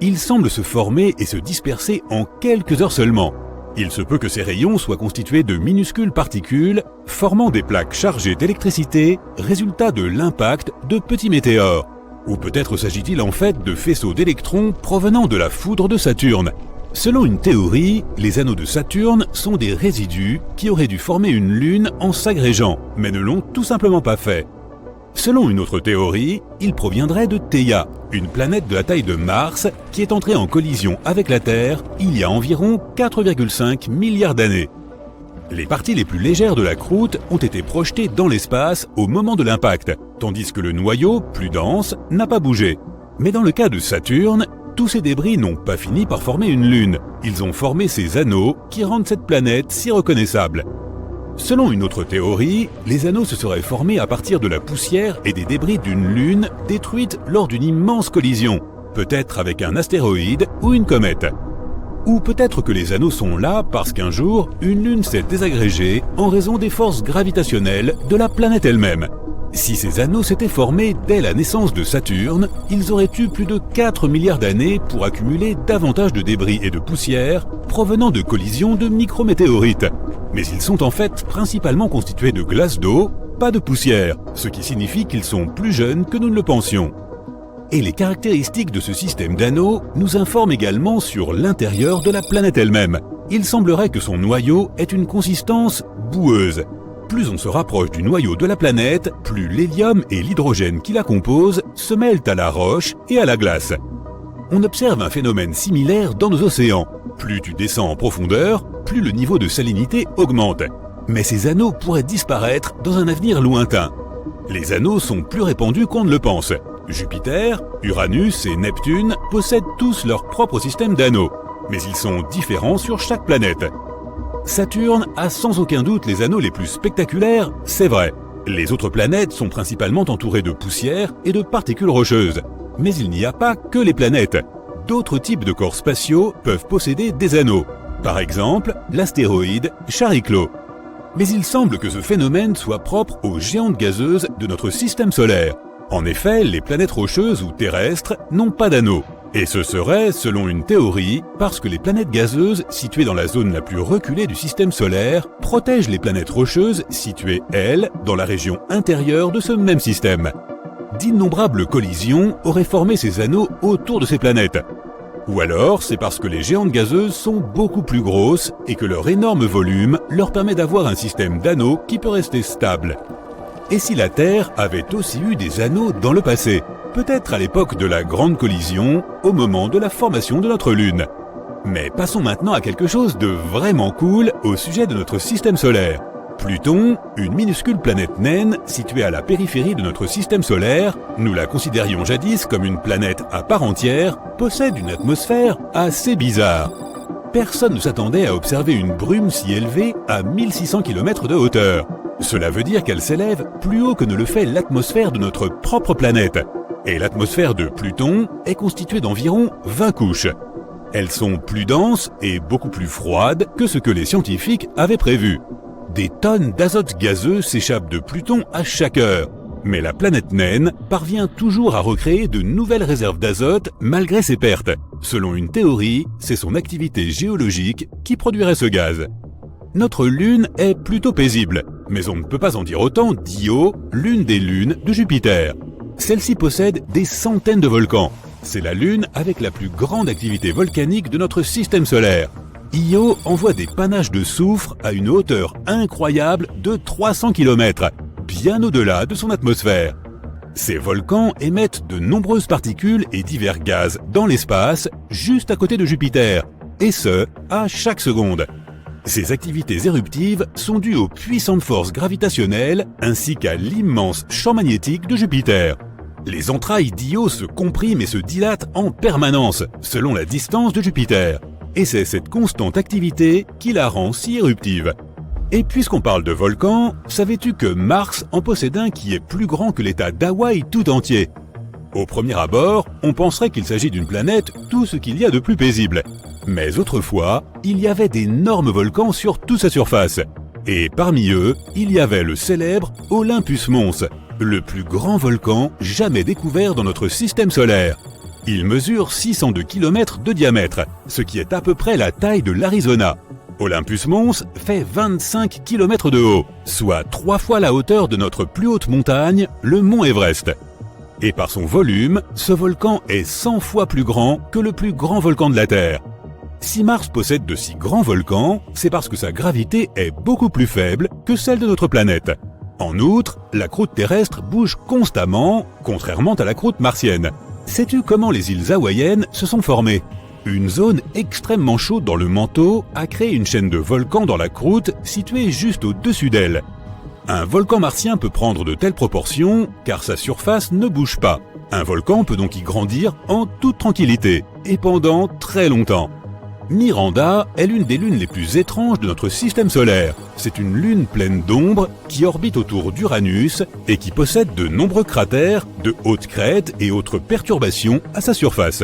Ils semblent se former et se disperser en quelques heures seulement. Il se peut que ces rayons soient constitués de minuscules particules formant des plaques chargées d'électricité, résultat de l'impact de petits météores. Ou peut-être s'agit-il en fait de faisceaux d'électrons provenant de la foudre de Saturne. Selon une théorie, les anneaux de Saturne sont des résidus qui auraient dû former une lune en s'agrégeant, mais ne l'ont tout simplement pas fait. Selon une autre théorie, ils proviendraient de Theia, une planète de la taille de Mars qui est entrée en collision avec la Terre il y a environ 4,5 milliards d'années. Les parties les plus légères de la croûte ont été projetées dans l'espace au moment de l'impact, tandis que le noyau, plus dense, n'a pas bougé. Mais dans le cas de Saturne, tous ces débris n'ont pas fini par former une lune. Ils ont formé ces anneaux qui rendent cette planète si reconnaissable. Selon une autre théorie, les anneaux se seraient formés à partir de la poussière et des débris d'une lune détruite lors d'une immense collision, peut-être avec un astéroïde ou une comète. Ou peut-être que les anneaux sont là parce qu'un jour, une lune s'est désagrégée en raison des forces gravitationnelles de la planète elle-même. Si ces anneaux s'étaient formés dès la naissance de Saturne, ils auraient eu plus de 4 milliards d'années pour accumuler davantage de débris et de poussière provenant de collisions de micrométéorites. Mais ils sont en fait principalement constitués de glace d'eau, pas de poussière, ce qui signifie qu'ils sont plus jeunes que nous ne le pensions. Et les caractéristiques de ce système d'anneaux nous informent également sur l'intérieur de la planète elle-même. Il semblerait que son noyau ait une consistance boueuse. Plus on se rapproche du noyau de la planète, plus l'hélium et l'hydrogène qui la composent se mêlent à la roche et à la glace. On observe un phénomène similaire dans nos océans. Plus tu descends en profondeur, plus le niveau de salinité augmente. Mais ces anneaux pourraient disparaître dans un avenir lointain. Les anneaux sont plus répandus qu'on ne le pense. Jupiter, Uranus et Neptune possèdent tous leur propre système d'anneaux, mais ils sont différents sur chaque planète. Saturne a sans aucun doute les anneaux les plus spectaculaires, c'est vrai. Les autres planètes sont principalement entourées de poussière et de particules rocheuses. Mais il n'y a pas que les planètes. D'autres types de corps spatiaux peuvent posséder des anneaux. Par exemple, l'astéroïde Chariklo. Mais il semble que ce phénomène soit propre aux géantes gazeuses de notre système solaire. En effet, les planètes rocheuses ou terrestres n'ont pas d'anneaux. Et ce serait, selon une théorie, parce que les planètes gazeuses situées dans la zone la plus reculée du système solaire protègent les planètes rocheuses situées, elles, dans la région intérieure de ce même système. D'innombrables collisions auraient formé ces anneaux autour de ces planètes. Ou alors, c'est parce que les géantes gazeuses sont beaucoup plus grosses et que leur énorme volume leur permet d'avoir un système d'anneaux qui peut rester stable. Et si la Terre avait aussi eu des anneaux dans le passé, peut-être à l'époque de la grande collision, au moment de la formation de notre Lune. Mais passons maintenant à quelque chose de vraiment cool au sujet de notre système solaire. Pluton, une minuscule planète naine située à la périphérie de notre système solaire, nous la considérions jadis comme une planète à part entière, possède une atmosphère assez bizarre. Personne ne s'attendait à observer une brume si élevée à 1600 km de hauteur. Cela veut dire qu'elle s'élève plus haut que ne le fait l'atmosphère de notre propre planète. Et l'atmosphère de Pluton est constituée d'environ 20 couches. Elles sont plus denses et beaucoup plus froides que ce que les scientifiques avaient prévu. Des tonnes d'azote gazeux s'échappent de Pluton à chaque heure. Mais la planète naine parvient toujours à recréer de nouvelles réserves d'azote malgré ses pertes. Selon une théorie, c'est son activité géologique qui produirait ce gaz. Notre Lune est plutôt paisible, mais on ne peut pas en dire autant d'Io, l'une des lunes de Jupiter. Celle-ci possède des centaines de volcans. C'est la Lune avec la plus grande activité volcanique de notre système solaire. Io envoie des panaches de soufre à une hauteur incroyable de 300 km, bien au-delà de son atmosphère. Ces volcans émettent de nombreuses particules et divers gaz dans l'espace, juste à côté de Jupiter, et ce, à chaque seconde. Ces activités éruptives sont dues aux puissantes forces gravitationnelles ainsi qu'à l'immense champ magnétique de Jupiter. Les entrailles d'Io se compriment et se dilatent en permanence, selon la distance de Jupiter. Et c'est cette constante activité qui la rend si éruptive. Et puisqu'on parle de volcans, savais-tu que Mars en possède un qui est plus grand que l'État d'Hawaï tout entier? Au premier abord, on penserait qu'il s'agit d'une planète tout ce qu'il y a de plus paisible. Mais autrefois, il y avait d'énormes volcans sur toute sa surface. Et parmi eux, il y avait le célèbre Olympus Mons, le plus grand volcan jamais découvert dans notre système solaire. Il mesure 602 km de diamètre, ce qui est à peu près la taille de l'Arizona. Olympus Mons fait 25 km de haut, soit 3 fois la hauteur de notre plus haute montagne, le mont Everest. Et par son volume, ce volcan est 100 fois plus grand que le plus grand volcan de la Terre. Si Mars possède de si grands volcans, c'est parce que sa gravité est beaucoup plus faible que celle de notre planète. En outre, la croûte terrestre bouge constamment, contrairement à la croûte martienne. Sais-tu comment les îles hawaïennes se sont formées? Une zone extrêmement chaude dans le manteau a créé une chaîne de volcans dans la croûte située juste au-dessus d'elle. Un volcan martien peut prendre de telles proportions car sa surface ne bouge pas. Un volcan peut donc y grandir en toute tranquillité et pendant très longtemps. Miranda est l'une des lunes les plus étranges de notre système solaire. C'est une lune pleine d'ombre qui orbite autour d'Uranus et qui possède de nombreux cratères, de hautes crêtes et autres perturbations à sa surface.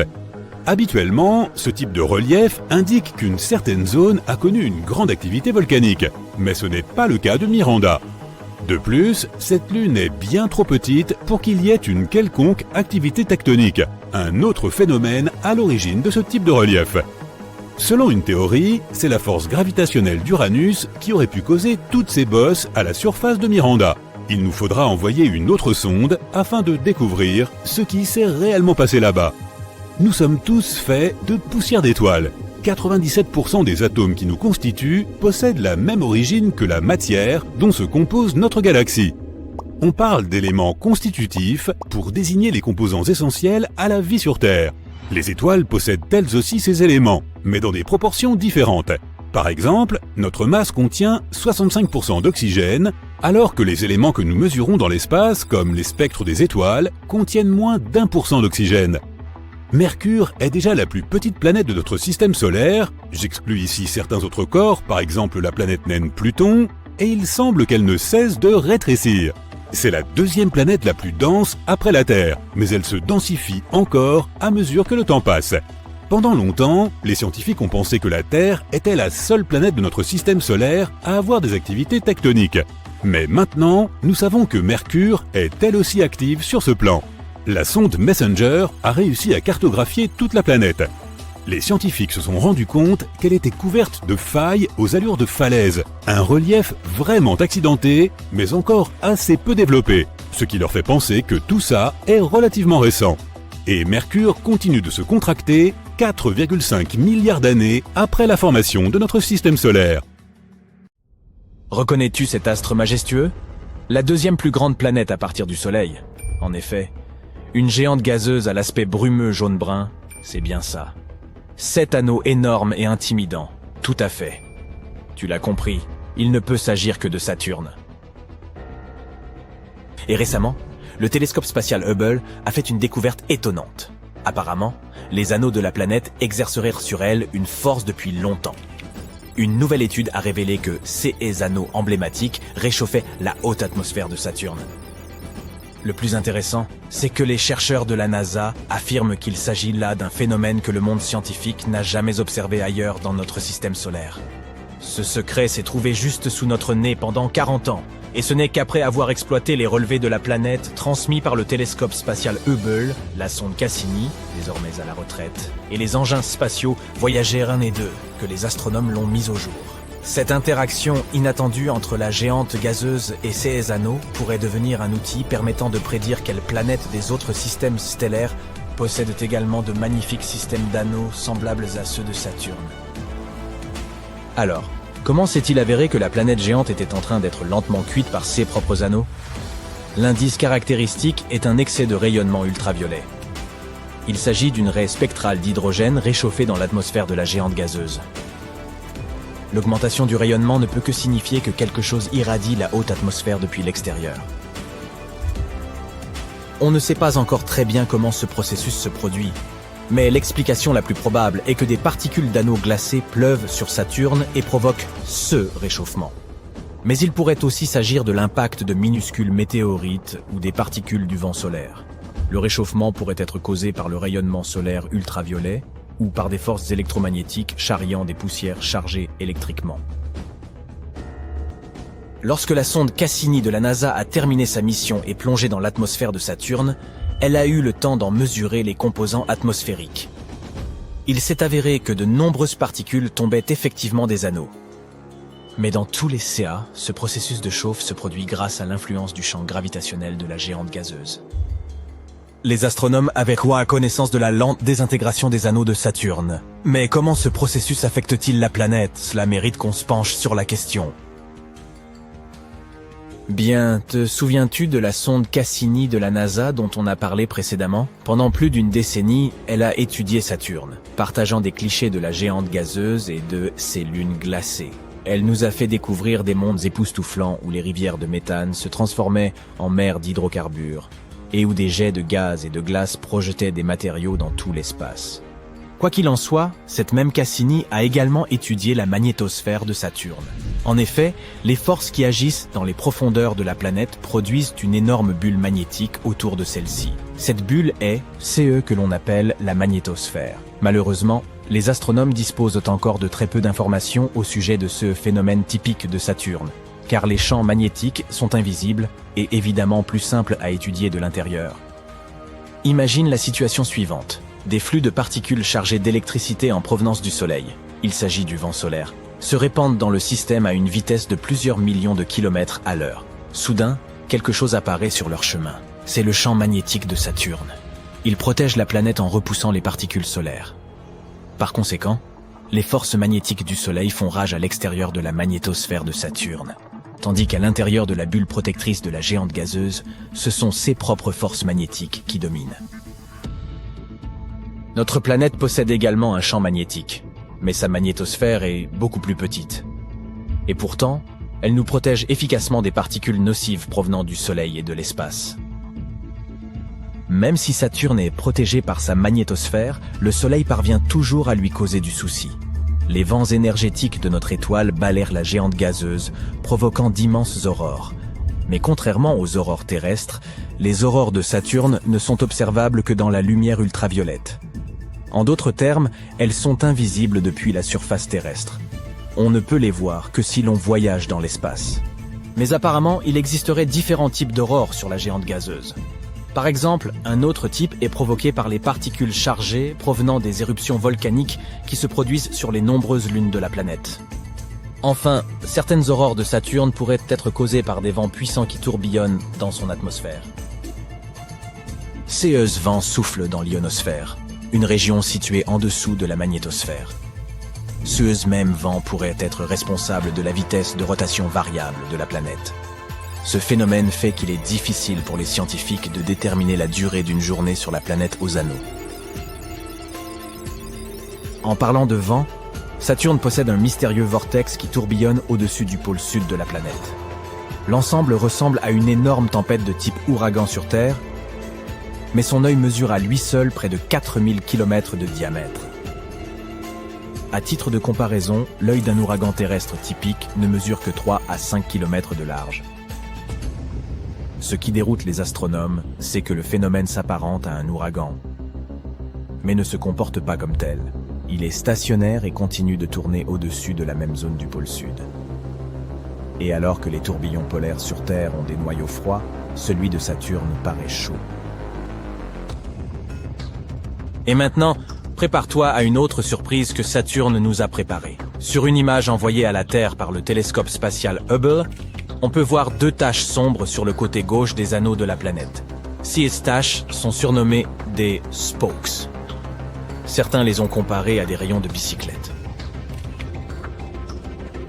Habituellement, ce type de relief indique qu'une certaine zone a connu une grande activité volcanique, mais ce n'est pas le cas de Miranda. De plus, cette lune est bien trop petite pour qu'il y ait une quelconque activité tectonique, un autre phénomène à l'origine de ce type de relief. Selon une théorie, c'est la force gravitationnelle d'Uranus qui aurait pu causer toutes ces bosses à la surface de Miranda. Il nous faudra envoyer une autre sonde afin de découvrir ce qui s'est réellement passé là-bas. Nous sommes tous faits de poussière d'étoiles. 97% des atomes qui nous constituent possèdent la même origine que la matière dont se compose notre galaxie. On parle d'éléments constitutifs pour désigner les composants essentiels à la vie sur Terre. Les étoiles possèdent elles aussi ces éléments, mais dans des proportions différentes. Par exemple, notre masse contient 65% d'oxygène, alors que les éléments que nous mesurons dans l'espace, comme les spectres des étoiles, contiennent moins d'1% d'oxygène. Mercure est déjà la plus petite planète de notre système solaire, j'exclus ici certains autres corps, par exemple la planète naine Pluton, et il semble qu'elle ne cesse de rétrécir. C'est la deuxième planète la plus dense après la Terre, mais elle se densifie encore à mesure que le temps passe. Pendant longtemps, les scientifiques ont pensé que la Terre était la seule planète de notre système solaire à avoir des activités tectoniques. Mais maintenant, nous savons que Mercure est elle aussi active sur ce plan. La sonde Messenger a réussi à cartographier toute la planète. Les scientifiques se sont rendus compte qu'elle était couverte de failles aux allures de falaises, un relief vraiment accidenté, mais encore assez peu développé, ce qui leur fait penser que tout ça est relativement récent. Et Mercure continue de se contracter 4,5 milliards d'années après la formation de notre système solaire. Reconnais-tu cet astre majestueux? La deuxième plus grande planète à partir du Soleil. En effet, une géante gazeuse à l'aspect brumeux jaune-brun, c'est bien ça. 7 anneaux énormes et intimidants, tout à fait. Tu l'as compris, il ne peut s'agir que de Saturne. Et récemment, le télescope spatial Hubble a fait une découverte étonnante. Apparemment, les anneaux de la planète exerceraient sur elle une force depuis longtemps. Une nouvelle étude a révélé que ces anneaux emblématiques réchauffaient la haute atmosphère de Saturne. Le plus intéressant, c'est que les chercheurs de la NASA affirment qu'il s'agit là d'un phénomène que le monde scientifique n'a jamais observé ailleurs dans notre système solaire. Ce secret s'est trouvé juste sous notre nez pendant 40 ans, et ce n'est qu'après avoir exploité les relevés de la planète transmis par le télescope spatial Hubble, la sonde Cassini, désormais à la retraite, et les engins spatiaux Voyager 1 et 2, que les astronomes l'ont mis au jour. Cette interaction inattendue entre la géante gazeuse et ses anneaux pourrait devenir un outil permettant de prédire quelles planètes des autres systèmes stellaires possèdent également de magnifiques systèmes d'anneaux semblables à ceux de Saturne. Alors, comment s'est-il avéré que la planète géante était en train d'être lentement cuite par ses propres anneaux? L'indice caractéristique est un excès de rayonnement ultraviolet. Il s'agit d'une raie spectrale d'hydrogène réchauffée dans l'atmosphère de la géante gazeuse. L'augmentation du rayonnement ne peut que signifier que quelque chose irradie la haute atmosphère depuis l'extérieur. On ne sait pas encore très bien comment ce processus se produit, mais l'explication la plus probable est que des particules d'anneaux glacés pleuvent sur Saturne et provoquent ce réchauffement. Mais il pourrait aussi s'agir de l'impact de minuscules météorites ou des particules du vent solaire. Le réchauffement pourrait être causé par le rayonnement solaire ultraviolet, ou par des forces électromagnétiques charriant des poussières chargées électriquement. Lorsque la sonde Cassini de la NASA a terminé sa mission et plongé dans l'atmosphère de Saturne, elle a eu le temps d'en mesurer les composants atmosphériques. Il s'est avéré que de nombreuses particules tombaient effectivement des anneaux. Mais dans tous les CA, ce processus de chauffe se produit grâce à l'influence du champ gravitationnel de la géante gazeuse. Les astronomes avaient quoi connaissance de la lente désintégration des anneaux de Saturne. Mais comment ce processus affecte-t-il la planète? Cela mérite qu'on se penche sur la question. Bien, te souviens-tu de la sonde Cassini de la NASA dont on a parlé précédemment? Pendant plus d'une décennie, elle a étudié Saturne, partageant des clichés de la géante gazeuse et de ses lunes glacées. Elle nous a fait découvrir des mondes époustouflants où les rivières de méthane se transformaient en mers d'hydrocarbures, et où des jets de gaz et de glace projetaient des matériaux dans tout l'espace. Quoi qu'il en soit, cette même Cassini a également étudié la magnétosphère de Saturne. En effet, les forces qui agissent dans les profondeurs de la planète produisent une énorme bulle magnétique autour de celle-ci. Cette bulle est ce que l'on appelle la magnétosphère. Malheureusement, les astronomes disposent encore de très peu d'informations au sujet de ce phénomène typique de Saturne, car les champs magnétiques sont invisibles et évidemment plus simples à étudier de l'intérieur. Imagine la situation suivante. Des flux de particules chargées d'électricité en provenance du Soleil, il s'agit du vent solaire, se répandent dans le système à une vitesse de plusieurs millions de kilomètres à l'heure. Soudain, quelque chose apparaît sur leur chemin. C'est le champ magnétique de Saturne. Il protège la planète en repoussant les particules solaires. Par conséquent, les forces magnétiques du Soleil font rage à l'extérieur de la magnétosphère de Saturne, tandis qu'à l'intérieur de la bulle protectrice de la géante gazeuse, ce sont ses propres forces magnétiques qui dominent. Notre planète possède également un champ magnétique, mais sa magnétosphère est beaucoup plus petite. Et pourtant, elle nous protège efficacement des particules nocives provenant du Soleil et de l'espace. Même si Saturne est protégé par sa magnétosphère, le Soleil parvient toujours à lui causer du souci. Les vents énergétiques de notre étoile balayent la géante gazeuse, provoquant d'immenses aurores. Mais contrairement aux aurores terrestres, les aurores de Saturne ne sont observables que dans la lumière ultraviolette. En d'autres termes, elles sont invisibles depuis la surface terrestre. On ne peut les voir que si l'on voyage dans l'espace. Mais apparemment, il existerait différents types d'aurores sur la géante gazeuse. Par exemple, un autre type est provoqué par les particules chargées provenant des éruptions volcaniques qui se produisent sur les nombreuses lunes de la planète. Enfin, certaines aurores de Saturne pourraient être causées par des vents puissants qui tourbillonnent dans son atmosphère. Ces vents soufflent dans l'ionosphère, une région située en dessous de la magnétosphère. Ce même vent pourrait être responsable de la vitesse de rotation variable de la planète. Ce phénomène fait qu'il est difficile pour les scientifiques de déterminer la durée d'une journée sur la planète aux anneaux. En parlant de vent, Saturne possède un mystérieux vortex qui tourbillonne au-dessus du pôle sud de la planète. L'ensemble ressemble à une énorme tempête de type ouragan sur Terre, mais son œil mesure à lui seul près de 4000 km de diamètre. À titre de comparaison, l'œil d'un ouragan terrestre typique ne mesure que 3 à 5 km de large. Ce qui déroute les astronomes, c'est que le phénomène s'apparente à un ouragan, mais ne se comporte pas comme tel. Il est stationnaire et continue de tourner au-dessus de la même zone du pôle sud. Et alors que les tourbillons polaires sur Terre ont des noyaux froids, celui de Saturne paraît chaud. Et maintenant, prépare-toi à une autre surprise que Saturne nous a préparée. Sur une image envoyée à la Terre par le télescope spatial Hubble, on peut voir 2 taches sombres sur le côté gauche des anneaux de la planète. Ces taches sont surnommées des spokes. Certains les ont comparées à des rayons de bicyclette.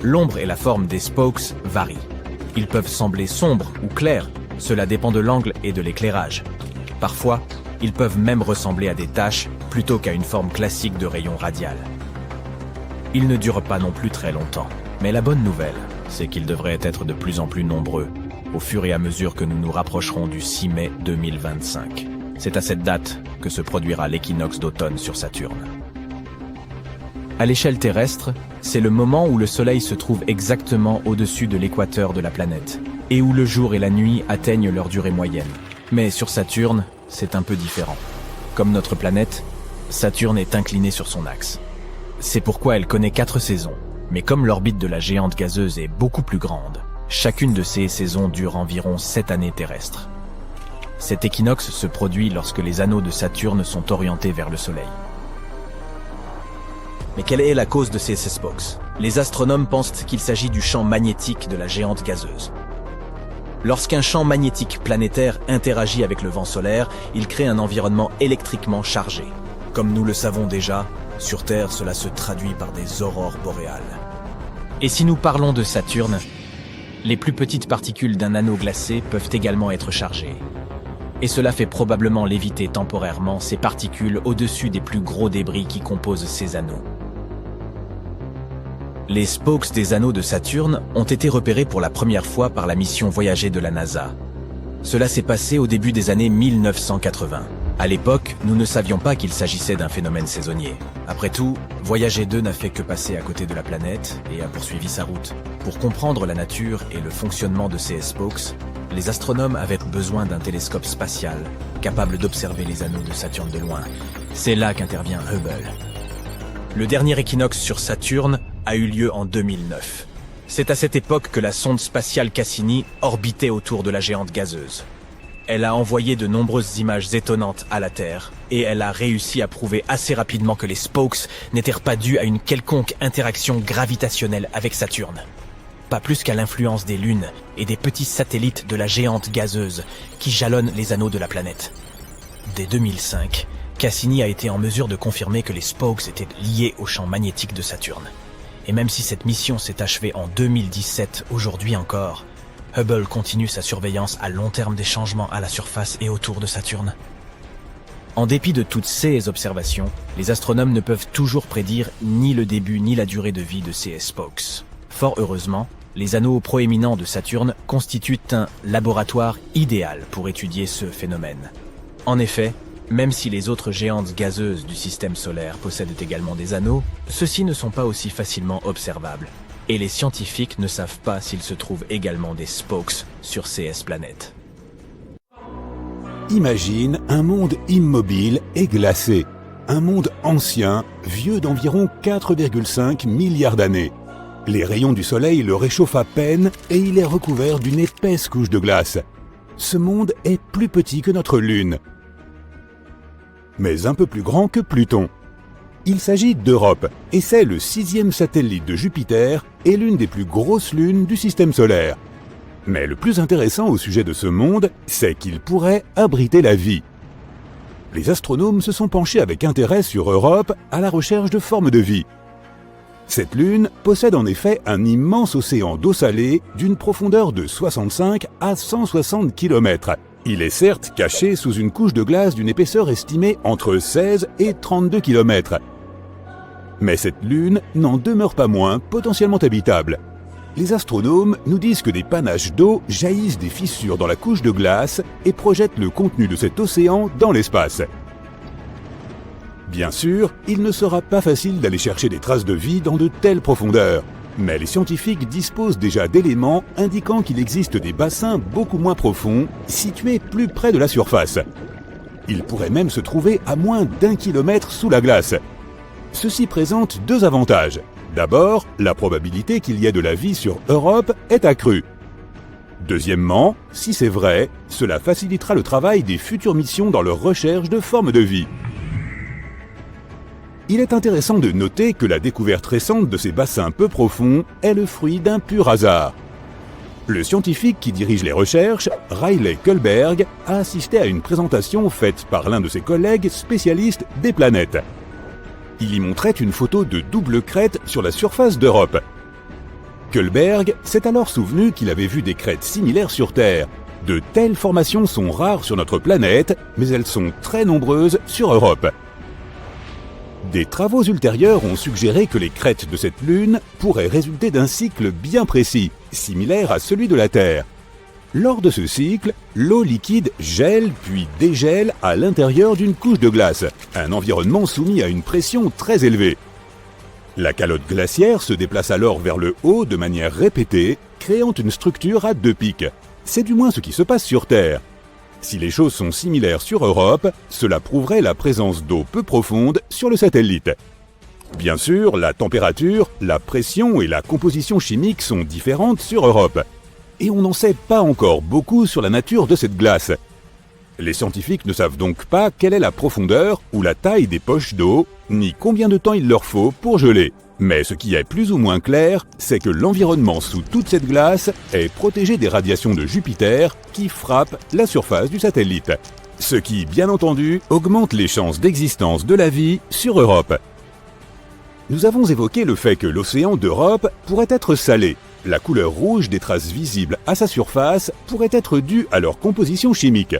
L'ombre et la forme des spokes varient. Ils peuvent sembler sombres ou clairs, cela dépend de l'angle et de l'éclairage. Parfois, ils peuvent même ressembler à des taches plutôt qu'à une forme classique de rayon radial. Ils ne durent pas non plus très longtemps. Mais la bonne nouvelle, c'est qu'ils devraient être de plus en plus nombreux au fur et à mesure que nous nous rapprocherons du 6 mai 2025. C'est à cette date que se produira l'équinoxe d'automne sur Saturne. À l'échelle terrestre, c'est le moment où le Soleil se trouve exactement au-dessus de l'équateur de la planète et où le jour et la nuit atteignent leur durée moyenne. Mais sur Saturne, c'est un peu différent. Comme notre planète, Saturne est inclinée sur son axe. C'est pourquoi elle connaît 4 saisons. Mais comme l'orbite de la géante gazeuse est beaucoup plus grande, chacune de ces saisons dure environ 7 années terrestres. Cet équinoxe se produit lorsque les anneaux de Saturne sont orientés vers le Soleil. Mais quelle est la cause de ces spokes? Les astronomes pensent qu'il s'agit du champ magnétique de la géante gazeuse. Lorsqu'un champ magnétique planétaire interagit avec le vent solaire, il crée un environnement électriquement chargé. Comme nous le savons déjà, sur Terre, cela se traduit par des aurores boréales. Et si nous parlons de Saturne, les plus petites particules d'un anneau glacé peuvent également être chargées. Et cela fait probablement léviter temporairement ces particules au-dessus des plus gros débris qui composent ces anneaux. Les spokes des anneaux de Saturne ont été repérés pour la première fois par la mission Voyager de la NASA. Cela s'est passé au début des années 1980. À l'époque, nous ne savions pas qu'il s'agissait d'un phénomène saisonnier. Après tout, Voyager 2 n'a fait que passer à côté de la planète et a poursuivi sa route. Pour comprendre la nature et le fonctionnement de ces spokes, les astronomes avaient besoin d'un télescope spatial capable d'observer les anneaux de Saturne de loin. C'est là qu'intervient Hubble. Le dernier équinoxe sur Saturne a eu lieu en 2009. C'est à cette époque que la sonde spatiale Cassini orbitait autour de la géante gazeuse. Elle a envoyé de nombreuses images étonnantes à la Terre, et elle a réussi à prouver assez rapidement que les spokes n'étaient pas dus à une quelconque interaction gravitationnelle avec Saturne. Pas plus qu'à l'influence des lunes et des petits satellites de la géante gazeuse qui jalonnent les anneaux de la planète. Dès 2005, Cassini a été en mesure de confirmer que les spokes étaient liés au champ magnétique de Saturne. Et même si cette mission s'est achevée en 2017, aujourd'hui encore, Hubble continue sa surveillance à long terme des changements à la surface et autour de Saturne. En dépit de toutes ces observations, les astronomes ne peuvent toujours prédire ni le début ni la durée de vie de ces spokes. Fort heureusement, les anneaux proéminents de Saturne constituent un laboratoire idéal pour étudier ce phénomène. En effet, même si les autres géantes gazeuses du système solaire possèdent également des anneaux, ceux-ci ne sont pas aussi facilement observables. Et les scientifiques ne savent pas s'il se trouve également des spokes sur ces planètes. Imagine un monde immobile et glacé. Un monde ancien, vieux d'environ 4,5 milliards d'années. Les rayons du soleil le réchauffent à peine et il est recouvert d'une épaisse couche de glace. Ce monde est plus petit que notre Lune, mais un peu plus grand que Pluton. Il s'agit d'Europe, et c'est le 6e satellite de Jupiter et l'une des plus grosses lunes du système solaire. Mais le plus intéressant au sujet de ce monde, c'est qu'il pourrait abriter la vie. Les astronomes se sont penchés avec intérêt sur Europe à la recherche de formes de vie. Cette lune possède en effet un immense océan d'eau salée d'une profondeur de 65 à 160 km. Il est certes caché sous une couche de glace d'une épaisseur estimée entre 16 et 32 km. Mais cette lune n'en demeure pas moins potentiellement habitable. Les astronomes nous disent que des panaches d'eau jaillissent des fissures dans la couche de glace et projettent le contenu de cet océan dans l'espace. Bien sûr, il ne sera pas facile d'aller chercher des traces de vie dans de telles profondeurs. Mais les scientifiques disposent déjà d'éléments indiquant qu'il existe des bassins beaucoup moins profonds, situés plus près de la surface. Ils pourraient même se trouver à moins d'1 kilomètre sous la glace. Ceci présente deux avantages. D'abord, la probabilité qu'il y ait de la vie sur Europe est accrue. Deuxièmement, si c'est vrai, cela facilitera le travail des futures missions dans leur recherche de formes de vie. Il est intéressant de noter que la découverte récente de ces bassins peu profonds est le fruit d'un pur hasard. Le scientifique qui dirige les recherches, Riley Kullberg, a assisté à une présentation faite par l'un de ses collègues spécialistes des planètes. Il y montrait une photo de double crête sur la surface d'Europe. Kullberg s'est alors souvenu qu'il avait vu des crêtes similaires sur Terre. De telles formations sont rares sur notre planète, mais elles sont très nombreuses sur Europe. Des travaux ultérieurs ont suggéré que les crêtes de cette lune pourraient résulter d'un cycle bien précis, similaire à celui de la Terre. Lors de ce cycle, l'eau liquide gèle puis dégèle à l'intérieur d'une couche de glace, un environnement soumis à une pression très élevée. La calotte glaciaire se déplace alors vers le haut de manière répétée, créant une structure à deux pics. C'est du moins ce qui se passe sur Terre. Si les choses sont similaires sur Europe, cela prouverait la présence d'eau peu profonde sur le satellite. Bien sûr, la température, la pression et la composition chimique sont différentes sur Europe. Et on n'en sait pas encore beaucoup sur la nature de cette glace. Les scientifiques ne savent donc pas quelle est la profondeur ou la taille des poches d'eau, ni combien de temps il leur faut pour geler. Mais ce qui est plus ou moins clair, c'est que l'environnement sous toute cette glace est protégé des radiations de Jupiter qui frappent la surface du satellite. Ce qui, bien entendu, augmente les chances d'existence de la vie sur Europe. Nous avons évoqué le fait que l'océan d'Europe pourrait être salé. La couleur rouge des traces visibles à sa surface pourrait être due à leur composition chimique.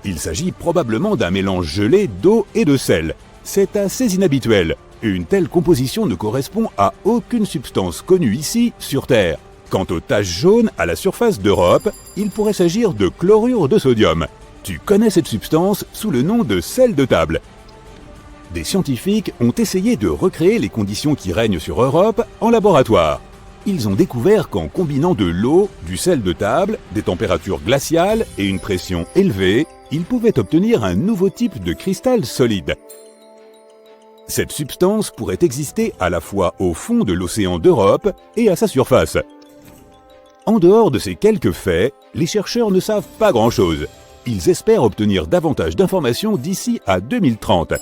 Il s'agit probablement d'un mélange gelé d'eau et de sel. C'est assez inhabituel. Une telle composition ne correspond à aucune substance connue ici sur Terre. Quant aux taches jaunes à la surface d'Europe, il pourrait s'agir de chlorure de sodium. Tu connais cette substance sous le nom de sel de table. Des scientifiques ont essayé de recréer les conditions qui règnent sur Europe en laboratoire. Ils ont découvert qu'en combinant de l'eau, du sel de table, des températures glaciales et une pression élevée, ils pouvaient obtenir un nouveau type de cristal solide. Cette substance pourrait exister à la fois au fond de l'océan d'Europe et à sa surface. En dehors de ces quelques faits, les chercheurs ne savent pas grand-chose. Ils espèrent obtenir davantage d'informations d'ici à 2030.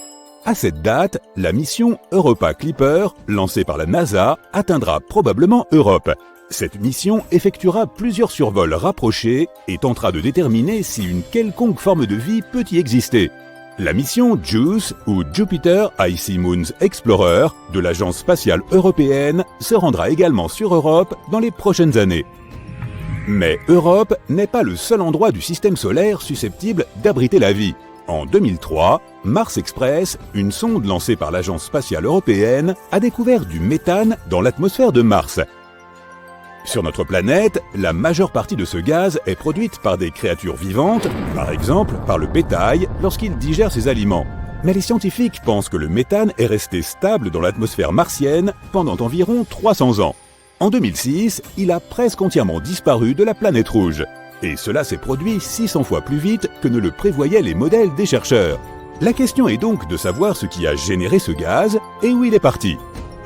À cette date, la mission Europa Clipper, lancée par la NASA, atteindra probablement Europe. Cette mission effectuera plusieurs survols rapprochés et tentera de déterminer si une quelconque forme de vie peut y exister. La mission JUICE, ou Jupiter Icy Moons Explorer, de l'Agence spatiale européenne, se rendra également sur Europe dans les prochaines années. Mais Europe n'est pas le seul endroit du système solaire susceptible d'abriter la vie. En 2003, Mars Express, une sonde lancée par l'Agence spatiale européenne, a découvert du méthane dans l'atmosphère de Mars. Sur notre planète, la majeure partie de ce gaz est produite par des créatures vivantes, par exemple par le bétail lorsqu'il digère ses aliments. Mais les scientifiques pensent que le méthane est resté stable dans l'atmosphère martienne pendant environ 300 ans. En 2006, il a presque entièrement disparu de la planète rouge. Et cela s'est produit 600 fois plus vite que ne le prévoyaient les modèles des chercheurs. La question est donc de savoir ce qui a généré ce gaz et où il est parti.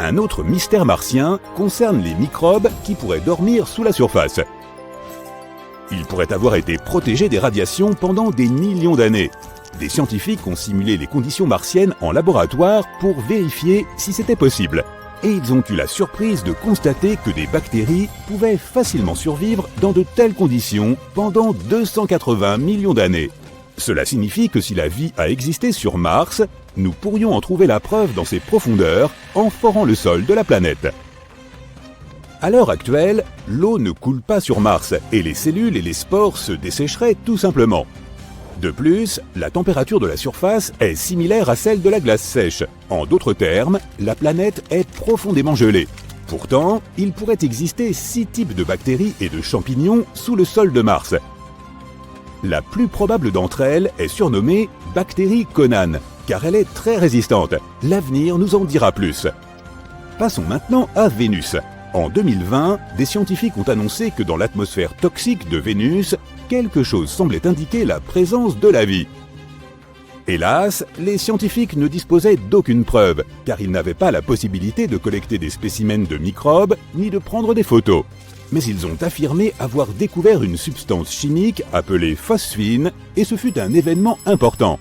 Un autre mystère martien concerne les microbes qui pourraient dormir sous la surface. Ils pourraient avoir été protégés des radiations pendant des millions d'années. Des scientifiques ont simulé les conditions martiennes en laboratoire pour vérifier si c'était possible. Et ils ont eu la surprise de constater que des bactéries pouvaient facilement survivre dans de telles conditions pendant 280 millions d'années. Cela signifie que si la vie a existé sur Mars, nous pourrions en trouver la preuve dans ses profondeurs en forant le sol de la planète. À l'heure actuelle, l'eau ne coule pas sur Mars et les cellules et les spores se dessécheraient tout simplement. De plus, la température de la surface est similaire à celle de la glace sèche. En d'autres termes, la planète est profondément gelée. Pourtant, il pourrait exister 6 types de bactéries et de champignons sous le sol de Mars. La plus probable d'entre elles est surnommée bactérie Conan, car elle est très résistante. L'avenir nous en dira plus. Passons maintenant à Vénus. En 2020, des scientifiques ont annoncé que dans l'atmosphère toxique de Vénus, quelque chose semblait indiquer la présence de la vie. Hélas, les scientifiques ne disposaient d'aucune preuve, car ils n'avaient pas la possibilité de collecter des spécimens de microbes ni de prendre des photos. Mais ils ont affirmé avoir découvert une substance chimique appelée phosphine, et ce fut un événement important.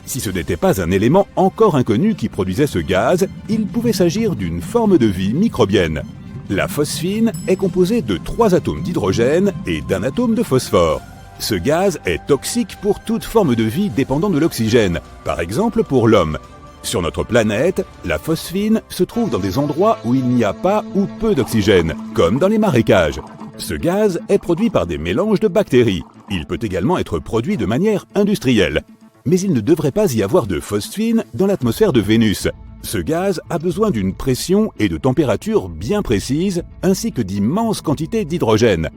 Si ce n'était pas un élément encore inconnu qui produisait ce gaz, il pouvait s'agir d'une forme de vie microbienne. La phosphine est composée de 3 atomes d'hydrogène et d'un atome de phosphore. Ce gaz est toxique pour toute forme de vie dépendant de l'oxygène, par exemple pour l'homme. Sur notre planète, la phosphine se trouve dans des endroits où il n'y a pas ou peu d'oxygène, comme dans les marécages. Ce gaz est produit par des mélanges de bactéries. Il peut également être produit de manière industrielle. Mais il ne devrait pas y avoir de phosphine dans l'atmosphère de Vénus. Ce gaz a besoin d'une pression et de température bien précises, ainsi que d'immenses quantités d'hydrogène.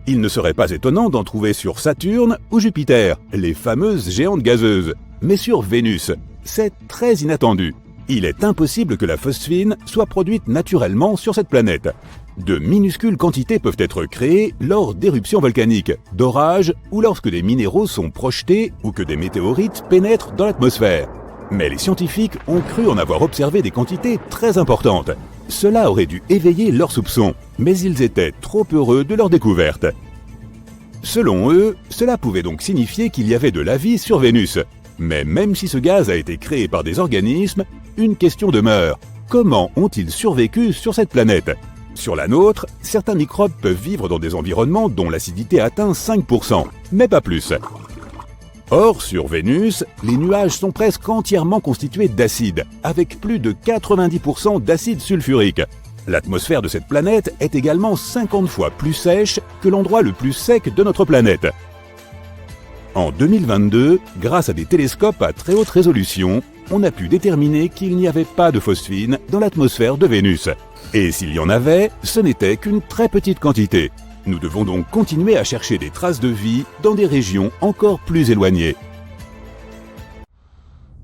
Il ne serait pas étonnant d'en trouver sur Saturne ou Jupiter, les fameuses géantes gazeuses. Mais sur Vénus, c'est très inattendu. Il est impossible que la phosphine soit produite naturellement sur cette planète. De minuscules quantités peuvent être créées lors d'éruptions volcaniques, d'orages ou lorsque des minéraux sont projetés ou que des météorites pénètrent dans l'atmosphère. Mais les scientifiques ont cru en avoir observé des quantités très importantes. Cela aurait dû éveiller leurs soupçons, mais ils étaient trop heureux de leur découverte. Selon eux, cela pouvait donc signifier qu'il y avait de la vie sur Vénus. Mais même si ce gaz a été créé par des organismes, une question demeure. Comment ont-ils survécu sur cette planète ? Sur la nôtre, certains microbes peuvent vivre dans des environnements dont l'acidité atteint 5%, mais pas plus. Or, sur Vénus, les nuages sont presque entièrement constitués d'acide, avec plus de 90% d'acide sulfurique. L'atmosphère de cette planète est également 50 fois plus sèche que l'endroit le plus sec de notre planète. En 2022, grâce à des télescopes à très haute résolution, on a pu déterminer qu'il n'y avait pas de phosphine dans l'atmosphère de Vénus. Et s'il y en avait, ce n'était qu'une très petite quantité. Nous devons donc continuer à chercher des traces de vie dans des régions encore plus éloignées.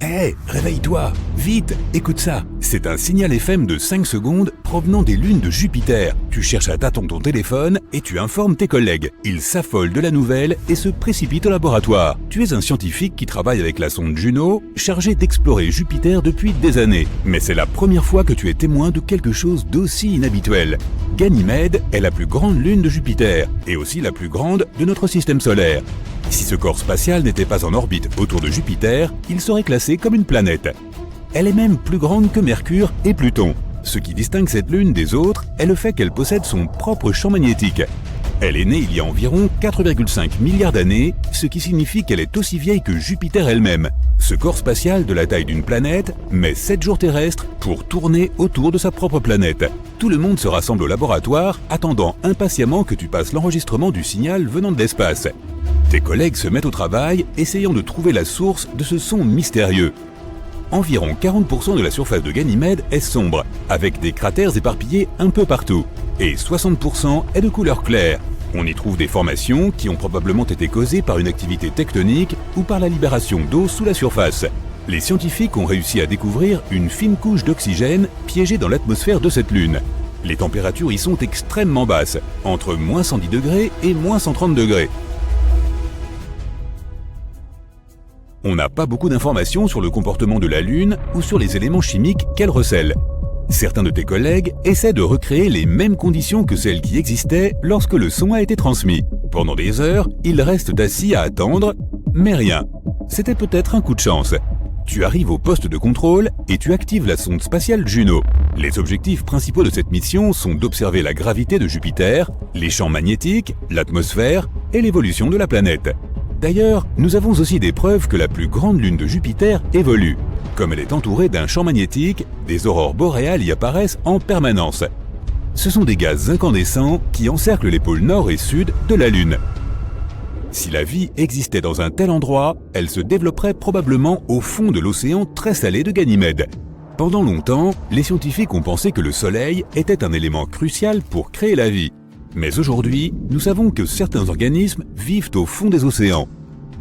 Hé, réveille-toi, vite, écoute ça. C'est un signal FM de 5 secondes provenant des lunes de Jupiter. Tu cherches à tâtons ton téléphone et tu informes tes collègues. Ils s'affolent de la nouvelle et se précipitent au laboratoire. Tu es un scientifique qui travaille avec la sonde Juno, chargé d'explorer Jupiter depuis des années. Mais c'est la première fois que tu es témoin de quelque chose d'aussi inhabituel. Ganymède est la plus grande lune de Jupiter et aussi la plus grande de notre système solaire. Si ce corps spatial n'était pas en orbite autour de Jupiter, il serait classé comme une planète. Elle est même plus grande que Mercure et Pluton. Ce qui distingue cette lune des autres est le fait qu'elle possède son propre champ magnétique. Elle est née il y a environ 4,5 milliards d'années, ce qui signifie qu'elle est aussi vieille que Jupiter elle-même. Ce corps spatial de la taille d'une planète met 7 jours terrestres pour tourner autour de sa propre planète. Tout le monde se rassemble au laboratoire, attendant impatiemment que tu passes l'enregistrement du signal venant de l'espace. Tes collègues se mettent au travail, essayant de trouver la source de ce son mystérieux. Environ 40% de la surface de Ganymède est sombre, avec des cratères éparpillés un peu partout, et 60% est de couleur claire. On y trouve des formations qui ont probablement été causées par une activité tectonique ou par la libération d'eau sous la surface. Les scientifiques ont réussi à découvrir une fine couche d'oxygène piégée dans l'atmosphère de cette lune. Les températures y sont extrêmement basses, entre moins 110 degrés et moins 130 degrés. On n'a pas beaucoup d'informations sur le comportement de la Lune ou sur les éléments chimiques qu'elle recèle. Certains de tes collègues essaient de recréer les mêmes conditions que celles qui existaient lorsque le son a été transmis. Pendant des heures, ils restent assis à attendre, mais rien. C'était peut-être un coup de chance. Tu arrives au poste de contrôle et tu actives la sonde spatiale Juno. Les objectifs principaux de cette mission sont d'observer la gravité de Jupiter, les champs magnétiques, l'atmosphère et l'évolution de la planète. D'ailleurs, nous avons aussi des preuves que la plus grande lune de Jupiter évolue. Comme elle est entourée d'un champ magnétique, des aurores boréales y apparaissent en permanence. Ce sont des gaz incandescents qui encerclent les pôles nord et sud de la Lune. Si la vie existait dans un tel endroit, elle se développerait probablement au fond de l'océan très salé de Ganymède. Pendant longtemps, les scientifiques ont pensé que le Soleil était un élément crucial pour créer la vie. Mais aujourd'hui, nous savons que certains organismes vivent au fond des océans.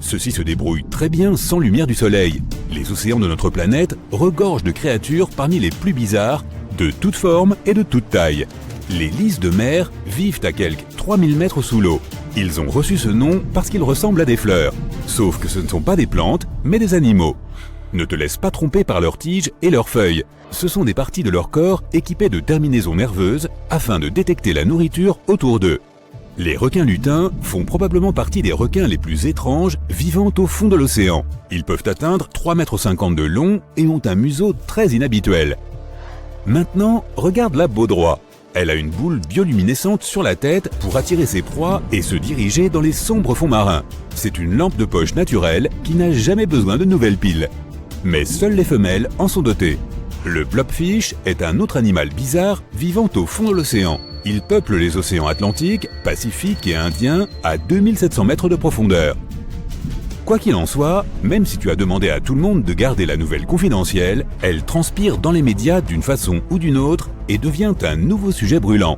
Ceux-ci se débrouillent très bien sans lumière du Soleil. Les océans de notre planète regorgent de créatures parmi les plus bizarres, de toutes formes et de toutes tailles. Les lices de mer vivent à quelques 3000 mètres sous l'eau. Ils ont reçu ce nom parce qu'ils ressemblent à des fleurs. Sauf que ce ne sont pas des plantes, mais des animaux. Ne te laisse pas tromper par leurs tiges et leurs feuilles. Ce sont des parties de leur corps équipées de terminaisons nerveuses afin de détecter la nourriture autour d'eux. Les requins lutins font probablement partie des requins les plus étranges vivant au fond de l'océan. Ils peuvent atteindre 3,50 m de long et ont un museau très inhabituel. Maintenant, regarde la baudroie. Elle a une boule bioluminescente sur la tête pour attirer ses proies et se diriger dans les sombres fonds marins. C'est une lampe de poche naturelle qui n'a jamais besoin de nouvelles piles. Mais seules les femelles en sont dotées. Le blobfish est un autre animal bizarre vivant au fond de l'océan. Il peuple les océans Atlantique, Pacifique et Indien à 2700 mètres de profondeur. Quoi qu'il en soit, même si tu as demandé à tout le monde de garder la nouvelle confidentielle, elle transpire dans les médias d'une façon ou d'une autre et devient un nouveau sujet brûlant.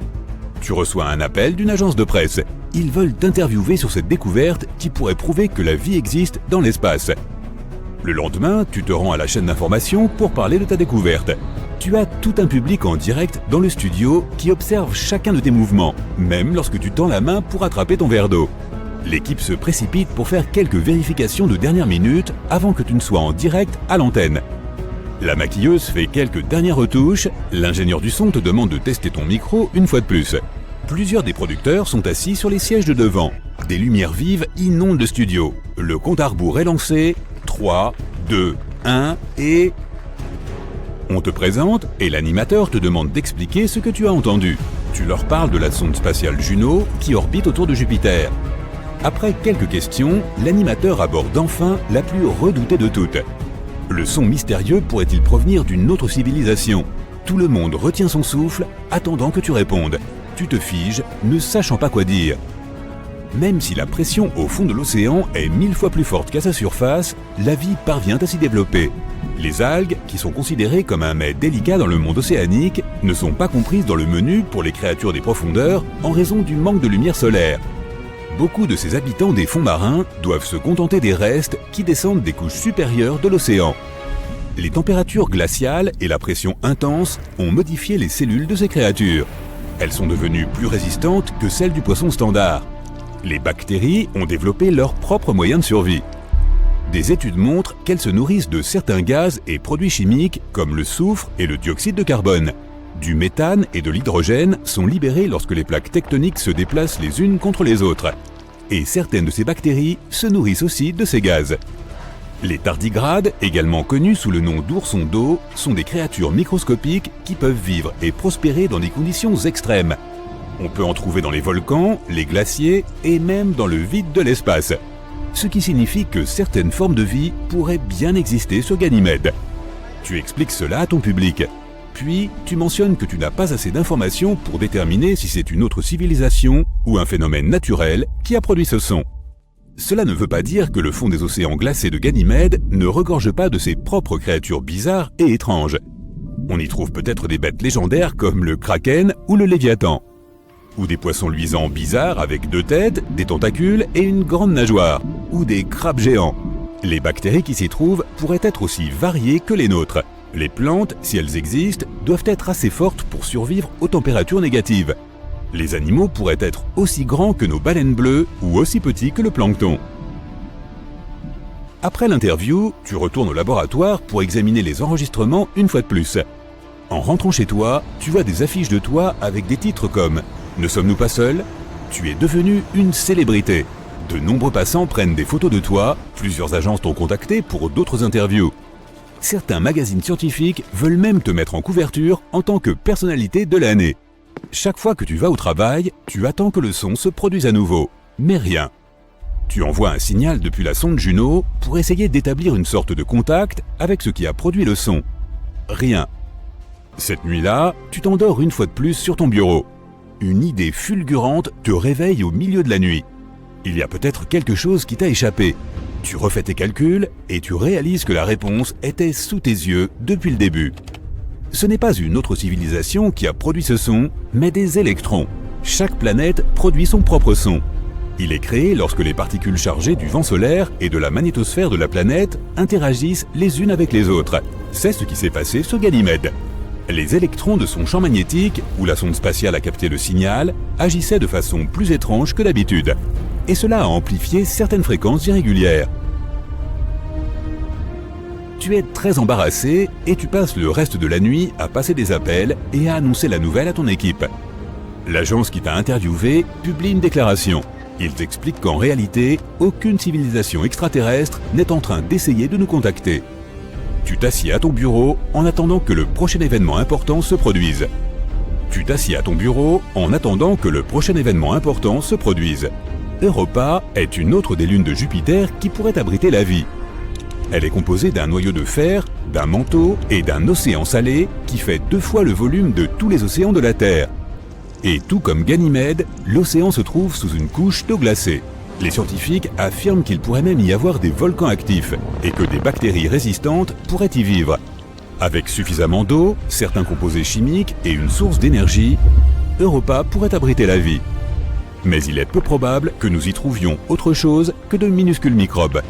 Tu reçois un appel d'une agence de presse. Ils veulent t'interviewer sur cette découverte qui pourrait prouver que la vie existe dans l'espace. Le lendemain, tu te rends à la chaîne d'information pour parler de ta découverte. Tu as tout un public en direct dans le studio qui observe chacun de tes mouvements, même lorsque tu tends la main pour attraper ton verre d'eau. L'équipe se précipite pour faire quelques vérifications de dernière minute avant que tu ne sois en direct à l'antenne. La maquilleuse fait quelques dernières retouches, l'ingénieur du son te demande de tester ton micro une fois de plus. Plusieurs des producteurs sont assis sur les sièges de devant. Des lumières vives inondent le studio. Le compte à rebours est lancé. 3, 2, 1 et... On te présente et l'animateur te demande d'expliquer ce que tu as entendu. Tu leur parles de la sonde spatiale Juno qui orbite autour de Jupiter. Après quelques questions, l'animateur aborde enfin la plus redoutée de toutes. Le son mystérieux pourrait-il provenir d'une autre civilisation? Tout le monde retient son souffle, attendant que tu répondes. Tu te figes, ne sachant pas quoi dire. Même si la pression au fond de l'océan est 1000 fois plus forte qu'à sa surface, la vie parvient à s'y développer. Les algues, qui sont considérées comme un mets délicat dans le monde océanique, ne sont pas comprises dans le menu pour les créatures des profondeurs en raison du manque de lumière solaire. Beaucoup de ces habitants des fonds marins doivent se contenter des restes qui descendent des couches supérieures de l'océan. Les températures glaciales et la pression intense ont modifié les cellules de ces créatures. Elles sont devenues plus résistantes que celles du poisson standard. Les bactéries ont développé leurs propres moyens de survie. Des études montrent qu'elles se nourrissent de certains gaz et produits chimiques comme le soufre et le dioxyde de carbone. Du méthane et de l'hydrogène sont libérés lorsque les plaques tectoniques se déplacent les unes contre les autres. Et certaines de ces bactéries se nourrissent aussi de ces gaz. Les tardigrades, également connus sous le nom d'oursons d'eau, sont des créatures microscopiques qui peuvent vivre et prospérer dans des conditions extrêmes. On peut en trouver dans les volcans, les glaciers et même dans le vide de l'espace. Ce qui signifie que certaines formes de vie pourraient bien exister sur Ganymède. Tu expliques cela à ton public. Puis, tu mentionnes que tu n'as pas assez d'informations pour déterminer si c'est une autre civilisation ou un phénomène naturel qui a produit ce son. Cela ne veut pas dire que le fond des océans glacés de Ganymède ne regorge pas de ses propres créatures bizarres et étranges. On y trouve peut-être des bêtes légendaires comme le kraken ou le léviathan. Ou des poissons luisants bizarres avec 2 têtes, des tentacules et une grande nageoire. Ou des crabes géants. Les bactéries qui s'y trouvent pourraient être aussi variées que les nôtres. Les plantes, si elles existent, doivent être assez fortes pour survivre aux températures négatives. Les animaux pourraient être aussi grands que nos baleines bleues ou aussi petits que le plancton. Après l'interview, tu retournes au laboratoire pour examiner les enregistrements une fois de plus. En rentrant chez toi, tu vois des affiches de toi avec des titres comme « Ne sommes-nous pas seuls ?» Tu es devenu une célébrité. De nombreux passants prennent des photos de toi, plusieurs agences t'ont contacté pour d'autres interviews. Certains magazines scientifiques veulent même te mettre en couverture en tant que personnalité de l'année. Chaque fois que tu vas au travail, tu attends que le son se produise à nouveau, mais rien. Tu envoies un signal depuis la sonde Juno pour essayer d'établir une sorte de contact avec ce qui a produit le son. Rien. Cette nuit-là, tu t'endors une fois de plus sur ton bureau. Une idée fulgurante te réveille au milieu de la nuit. Il y a peut-être quelque chose qui t'a échappé. Tu refais tes calculs et tu réalises que la réponse était sous tes yeux depuis le début. Ce n'est pas une autre civilisation qui a produit ce son, mais des électrons. Chaque planète produit son propre son. Il est créé lorsque les particules chargées du vent solaire et de la magnétosphère de la planète interagissent les unes avec les autres. C'est ce qui s'est passé sur Ganymède. Les électrons de son champ magnétique, où la sonde spatiale a capté le signal, agissaient de façon plus étrange que d'habitude. Et cela a amplifié certaines fréquences irrégulières. Tu es très embarrassé et tu passes le reste de la nuit à passer des appels et à annoncer la nouvelle à ton équipe. L'agence qui t'a interviewé publie une déclaration. Ils expliquent qu'en réalité, aucune civilisation extraterrestre n'est en train d'essayer de nous contacter. Tu t'assieds à ton bureau en attendant que le prochain événement important se produise. Europa est une autre des lunes de Jupiter qui pourrait abriter la vie. Elle est composée d'un noyau de fer, d'un manteau et d'un océan salé qui fait 2 fois le volume de tous les océans de la Terre. Et tout comme Ganymède, l'océan se trouve sous une couche d'eau glacée. Les scientifiques affirment qu'il pourrait même y avoir des volcans actifs et que des bactéries résistantes pourraient y vivre. Avec suffisamment d'eau, certains composés chimiques et une source d'énergie, Europa pourrait abriter la vie. Mais il est peu probable que nous y trouvions autre chose que de minuscules microbes.